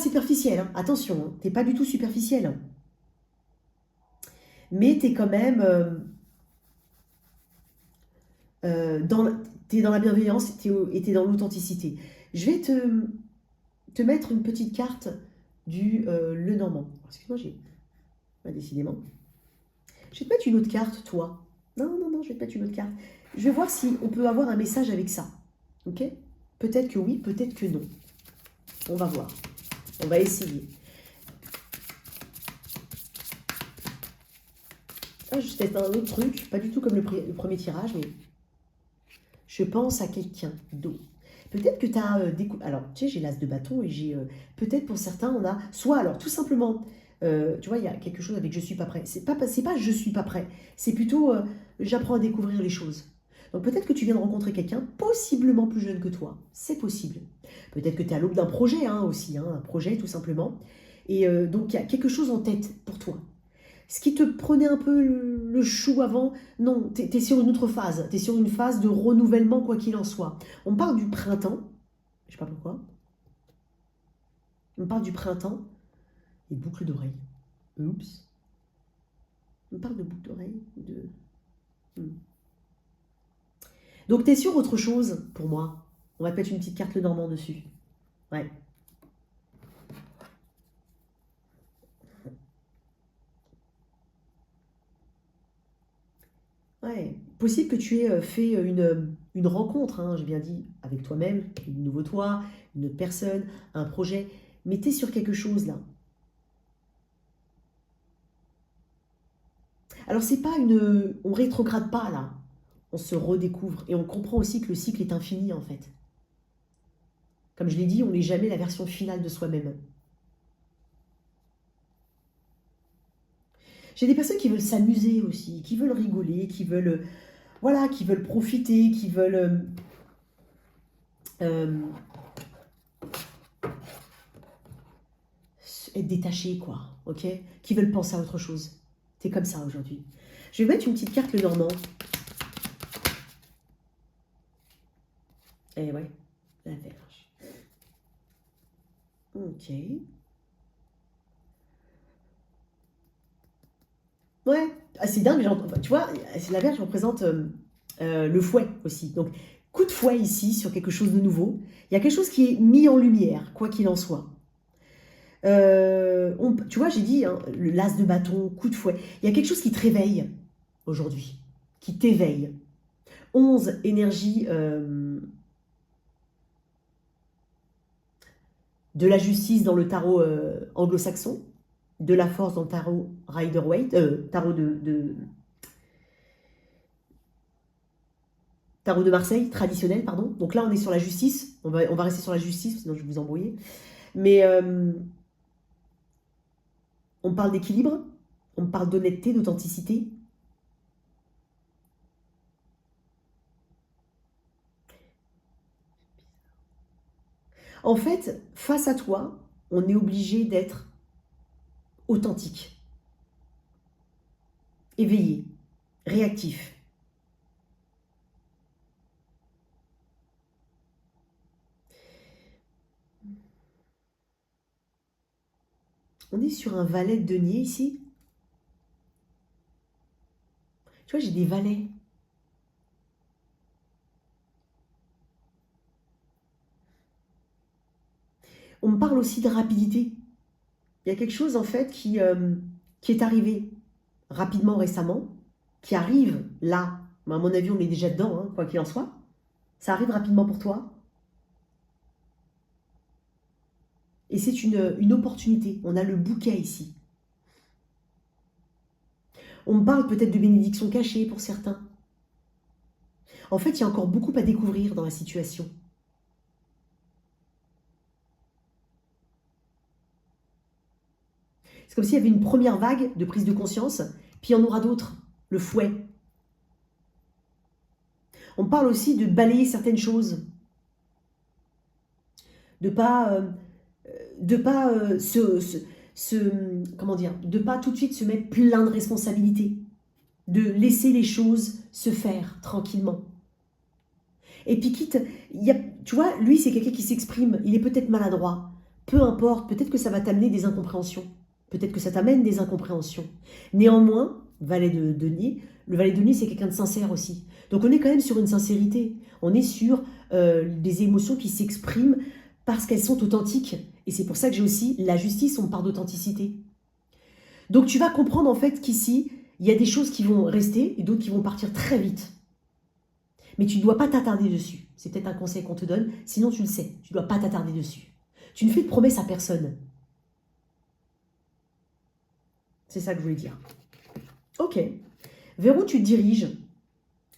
S1: superficiel, hein. Attention, hein, t'es pas du tout superficiel, hein. Mais t'es quand même t'es dans la bienveillance et t'es dans l'authenticité. Je vais te mettre une petite carte du Lenormand. Excuse-moi, décidément. Je vais te mettre une autre carte, toi. Non, non, non, je vais te mettre une autre carte. Je vais voir si on peut avoir un message avec ça. Ok? Peut-être que oui, peut-être que non. On va voir. On va essayer. Ah, je vais peut-être un autre truc, pas du tout comme le premier tirage, mais je pense à quelqu'un d'autre. Peut-être que tu as Alors, tu sais, j'ai l'as de bâton et j'ai... peut-être pour certains, on a... Soit, alors, tout simplement, tu vois, il y a quelque chose avec je suis pas prêt. C'est pas je suis pas prêt. C'est plutôt j'apprends à découvrir les choses. Donc peut-être que tu viens de rencontrer quelqu'un possiblement plus jeune que toi. C'est possible. Peut-être que tu es à l'aube d'un projet hein, aussi, hein, un projet tout simplement. Et donc il y a quelque chose en tête pour toi. Ce qui te prenait un peu le chou avant, non, tu es sur une autre phase. Tu es sur une phase de renouvellement, quoi qu'il en soit. On parle du printemps, je sais pas pourquoi. On parle du printemps et boucles d'oreilles. Oups. On parle de boucles d'oreilles. Donc tu es sur autre chose pour moi. On va te mettre une petite carte Lenormand dessus. Ouais. Ouais, possible que tu aies fait une rencontre, hein, j'ai bien dit, avec toi-même, un nouveau toi, une autre personne, un projet, mais tu es sur quelque chose là. Alors c'est pas une... On rétrograde pas là, on se redécouvre et on comprend aussi que le cycle est infini en fait. Comme je l'ai dit, on n'est jamais la version finale de soi-même. J'ai des personnes qui veulent s'amuser aussi, qui veulent rigoler, qui veulent, voilà, qui veulent profiter, qui veulent euh, être détachés, quoi, ok? Qui veulent penser à autre chose. T'es comme ça aujourd'hui. Je vais mettre une petite carte Lenormand. Eh ouais, la Vierge. Ok. Ouais, ah, c'est dingue, tu vois, c'est la Vierge représente le fouet aussi. Donc, coup de fouet ici sur quelque chose de nouveau. Il y a quelque chose qui est mis en lumière, quoi qu'il en soit. Tu vois, j'ai dit, hein, le las de bâton, coup de fouet. Il y a quelque chose qui te réveille aujourd'hui, qui t'éveille. 11, énergie de la justice dans le tarot anglo-saxon, de la force dans le tarot Rider-Waite, tarot de Marseille, traditionnel, pardon. Donc là, on est sur la justice. On va rester sur la justice, sinon je vais vous embrouiller. Mais on parle d'équilibre, on parle d'honnêteté, d'authenticité. En fait, face à toi, on est obligé d'être authentique, éveillé, réactif. On est sur un valet de denier ici. Tu vois, j'ai des valets. On me parle aussi de rapidité. Il y a quelque chose en fait qui est arrivé rapidement récemment, qui arrive là. À mon avis, on est déjà dedans, hein, quoi qu'il en soit. Ça arrive rapidement pour toi. Et c'est une opportunité. On a le bouquet ici. On me parle peut-être de bénédictions cachées pour certains. En fait, il y a encore beaucoup à découvrir dans la situation. C'est comme s'il y avait une première vague de prise de conscience, puis il y en aura d'autres. Le fouet. On parle aussi de balayer certaines choses. De pas, comment dire, de pas tout de suite se mettre plein de responsabilités. De laisser les choses se faire tranquillement. Et puis quitte, tu vois, lui c'est quelqu'un qui s'exprime, il est peut-être maladroit, peu importe, peut-être que ça va t'amener des incompréhensions, peut-être que ça t'amène des incompréhensions. Néanmoins, valet de denier, le valet de denier c'est quelqu'un de sincère aussi. Donc on est quand même sur une sincérité, on est sur des émotions qui s'expriment parce qu'elles sont authentiques. Et c'est pour ça que j'ai aussi la justice, on part d'authenticité. Donc tu vas comprendre en fait qu'ici, il y a des choses qui vont rester et d'autres qui vont partir très vite. Mais tu ne dois pas t'attarder dessus. C'est peut-être un conseil qu'on te donne, sinon tu le sais, tu ne dois pas t'attarder dessus. Tu ne fais de promesses à personne. C'est ça que je voulais dire. Ok. Vers où tu te diriges?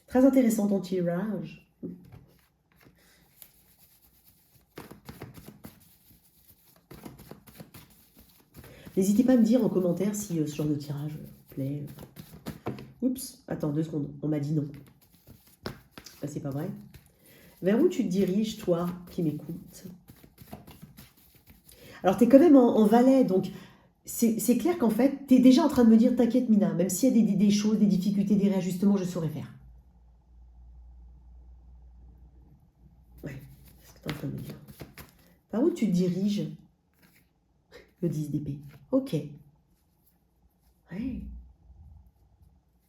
S1: Très intéressant ton tirage. N'hésitez pas à me dire en commentaire si ce genre de tirage vous plaît. Oups, attends 2 secondes, on m'a dit non. C'est pas vrai. Vers où tu te diriges, toi, qui m'écoutes? Alors, tu es quand même en valet, donc c'est clair qu'en fait, tu es déjà en train de me dire, t'inquiète Mina, même s'il y a des choses, des difficultés, des réajustements, je saurais faire. Ouais, c'est ce que tu es en train de me dire. Par où tu te diriges? Le 10 d'épée. Ok. Ouais. On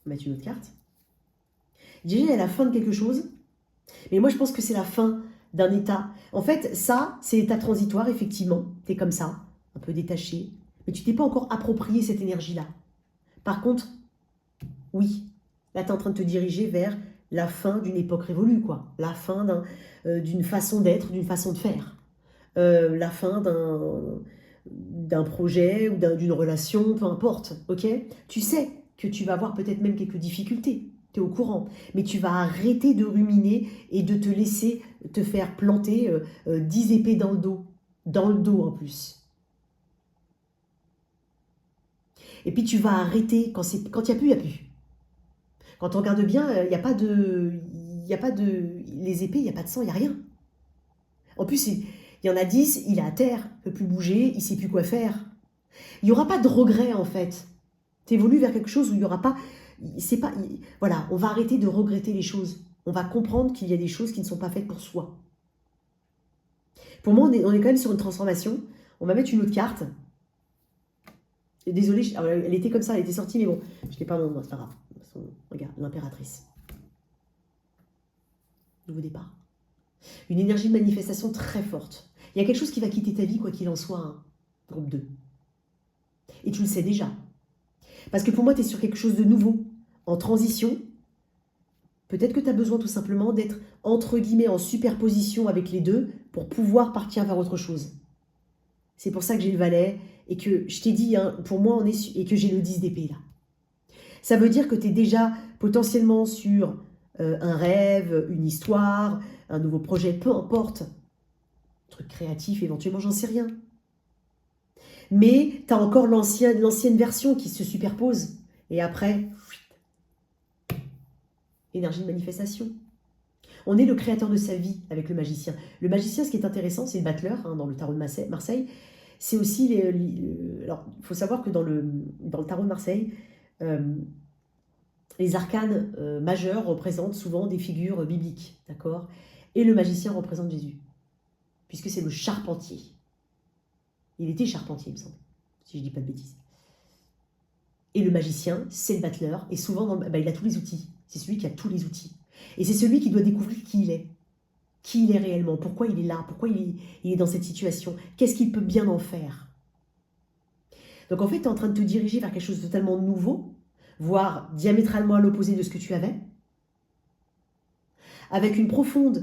S1: va mettre une autre carte. Déjà, à la fin de quelque chose. Mais moi, je pense que c'est la fin d'un état. En fait, ça, c'est l'état transitoire, effectivement. Tu es comme ça, un peu détaché. Mais tu t'es pas encore approprié cette énergie-là. Par contre, oui, là, tu es en train de te diriger vers la fin d'une époque révolue, quoi. La fin d'une façon d'être, d'une façon de faire. La fin d'un projet ou d'une relation, peu importe, ok? Tu sais que tu vas avoir peut-être même quelques difficultés. Tu es au courant, mais tu vas arrêter de ruminer et de te laisser te faire planter 10 épées dans le dos en plus. Et puis tu vas arrêter, quand il n'y a plus, il n'y a plus. Quand on regarde bien, il n'y a pas de... Les épées, il n'y a pas de sang, il n'y a rien. En plus, il y en a 10, il est à terre, il ne peut plus bouger, il ne sait plus quoi faire. Il n'y aura pas de regret en fait. Tu évolues vers quelque chose où il n'y aura pas... Voilà, on va arrêter de regretter les choses. On va comprendre qu'il y a des choses qui ne sont pas faites pour soi. Pour moi, on est quand même sur une transformation. On va mettre une autre carte. Désolée, elle était comme ça, elle était sortie, mais bon, je n'ai pas mon nom, c'est pas grave. Regarde, l'impératrice. Nouveau départ. Une énergie de manifestation très forte. Il y a quelque chose qui va quitter ta vie, quoi qu'il en soit, hein. Groupe 2. Et tu le sais déjà. Parce que pour moi, tu es sur quelque chose de nouveau, en transition. Peut-être que tu as besoin tout simplement d'être, entre guillemets, en superposition avec les deux pour pouvoir partir vers autre chose. C'est pour ça que j'ai le valet et que je t'ai dit, hein, pour moi, et que j'ai le 10 d'épée là. Ça veut dire que tu es déjà potentiellement sur un rêve, une histoire, un nouveau projet, peu importe. Un truc créatif, éventuellement, j'en sais rien. Mais tu as encore l'ancienne version qui se superpose. Et après, énergie de manifestation. On est le créateur de sa vie avec le magicien. Le magicien, ce qui est intéressant, c'est le battleur, hein, dans le tarot de Marseille. C'est aussi... alors, il faut savoir que dans le tarot de Marseille, les arcanes majeurs représentent souvent des figures bibliques, d'accord? Et le magicien représente Jésus, puisque c'est le charpentier. Il était charpentier, il me semble, si je ne dis pas de bêtises. Et le magicien, c'est le battleur, et souvent, il a tous les outils. C'est celui qui a tous les outils. Et c'est celui qui doit découvrir qui il est réellement, pourquoi il est là, pourquoi il est dans cette situation, qu'est-ce qu'il peut bien en faire. Donc en fait, tu es en train de te diriger vers quelque chose de totalement nouveau, voire diamétralement à l'opposé de ce que tu avais, avec un profond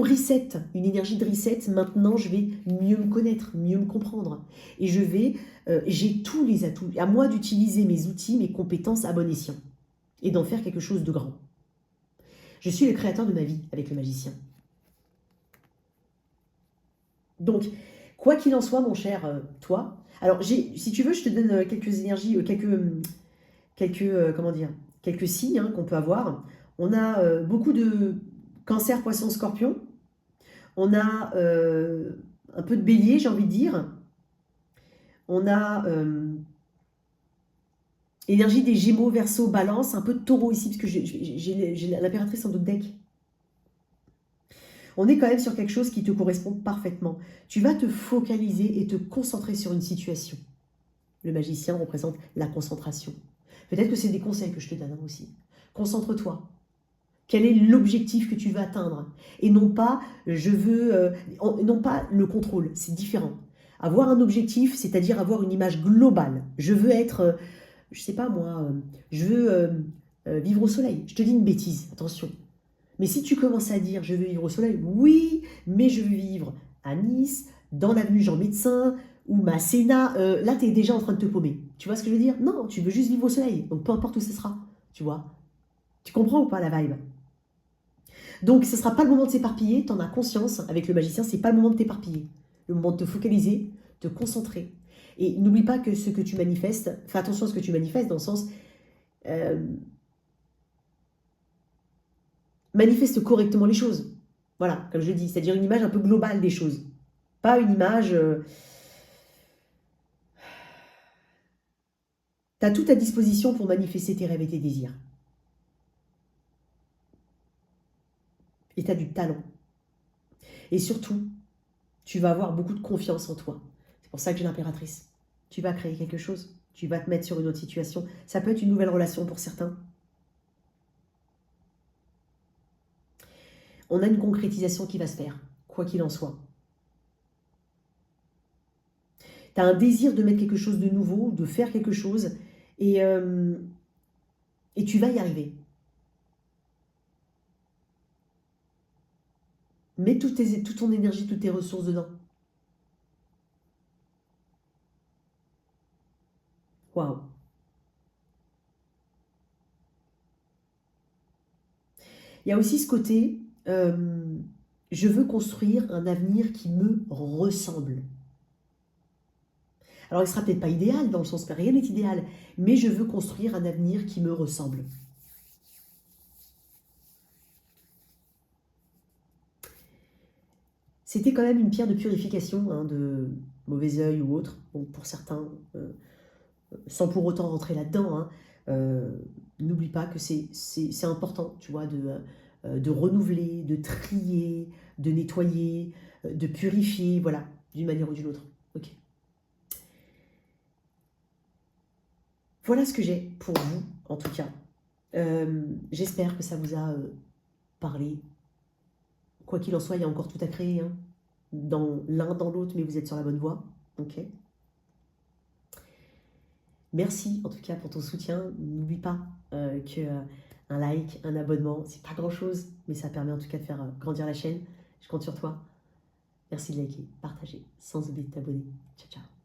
S1: reset, une énergie de reset. Maintenant, je vais mieux me connaître, mieux me comprendre. Et j'ai tous les atouts. À moi d'utiliser mes outils, mes compétences à bon escient. Et d'en faire quelque chose de grand. Je suis le créateur de ma vie avec le magicien. Donc, Quoi qu'il en soit, mon cher toi, alors si tu veux, je te donne quelques énergies, comment dire, quelques signes hein, qu'on peut avoir. On a beaucoup de cancer, poisson, scorpion. On a un peu de bélier, j'ai envie de dire. On a énergie des gémeaux, verseau, balance, un peu de taureau ici, parce que j'ai l'impératrice en dos de deck. On est quand même sur quelque chose qui te correspond parfaitement. Tu vas te focaliser et te concentrer sur une situation. Le magicien représente la concentration. Peut-être que c'est des conseils que je te donne aussi. Concentre-toi. Quel est l'objectif que tu veux atteindre? Et non pas, non pas le contrôle, c'est différent. Avoir un objectif, c'est-à-dire avoir une image globale. Je veux être, je sais pas moi, je veux vivre au soleil. Je te dis une bêtise, attention. Mais si tu commences à dire je veux vivre au soleil, oui, mais je veux vivre à Nice, dans l'avenue Jean Médecin ou Masséna, là tu es déjà en train de te paumer. Tu vois ce que je veux dire? Non, tu veux juste vivre au soleil, donc peu importe où ce sera, tu vois. Tu comprends ou pas la vibe? Donc ce ne sera pas le moment de s'éparpiller, tu en as conscience, avec le magicien, c'est pas le moment de t'éparpiller. Le moment de te focaliser, te concentrer. Et n'oublie pas que ce que tu manifestes, fais attention à ce que tu manifestes dans le sens... manifeste correctement les choses. Voilà, comme je dis, c'est-à-dire une image un peu globale des choses. Pas une image... tu as tout à disposition pour manifester tes rêves et tes désirs. Et tu as du talent. Et surtout, tu vas avoir beaucoup de confiance en toi. C'est pour ça que j'ai l'impératrice. Tu vas créer quelque chose. Tu vas te mettre sur une autre situation. Ça peut être une nouvelle relation pour certains. On a une concrétisation qui va se faire, quoi qu'il en soit. Tu as un désir de mettre quelque chose de nouveau, de faire quelque chose, et tu vas y arriver. Mets toute ton énergie, toutes tes ressources dedans. Waouh. Il y a aussi ce côté, je veux construire un avenir qui me ressemble. Alors, il ne sera peut-être pas idéal, dans le sens que rien n'est idéal, mais je veux construire un avenir qui me ressemble. C'était quand même une pierre de purification, hein, de mauvais œil ou autre, bon, pour certains, sans pour autant rentrer là-dedans. Hein, n'oublie pas que c'est important, tu vois, de renouveler, de trier, de nettoyer, de purifier, voilà, d'une manière ou d'une autre. Ok. Voilà ce que j'ai pour vous, en tout cas. J'espère que ça vous a parlé. Quoi qu'il en soit, il y a encore tout à créer, hein, dans l'un, dans l'autre, mais vous êtes sur la bonne voie. Ok. Merci en tout cas pour ton soutien. N'oublie pas que un like, un abonnement, c'est pas grand chose, mais ça permet en tout cas de faire grandir la chaîne. Je compte sur toi. Merci de liker, partager, sans oublier de t'abonner. Ciao, ciao.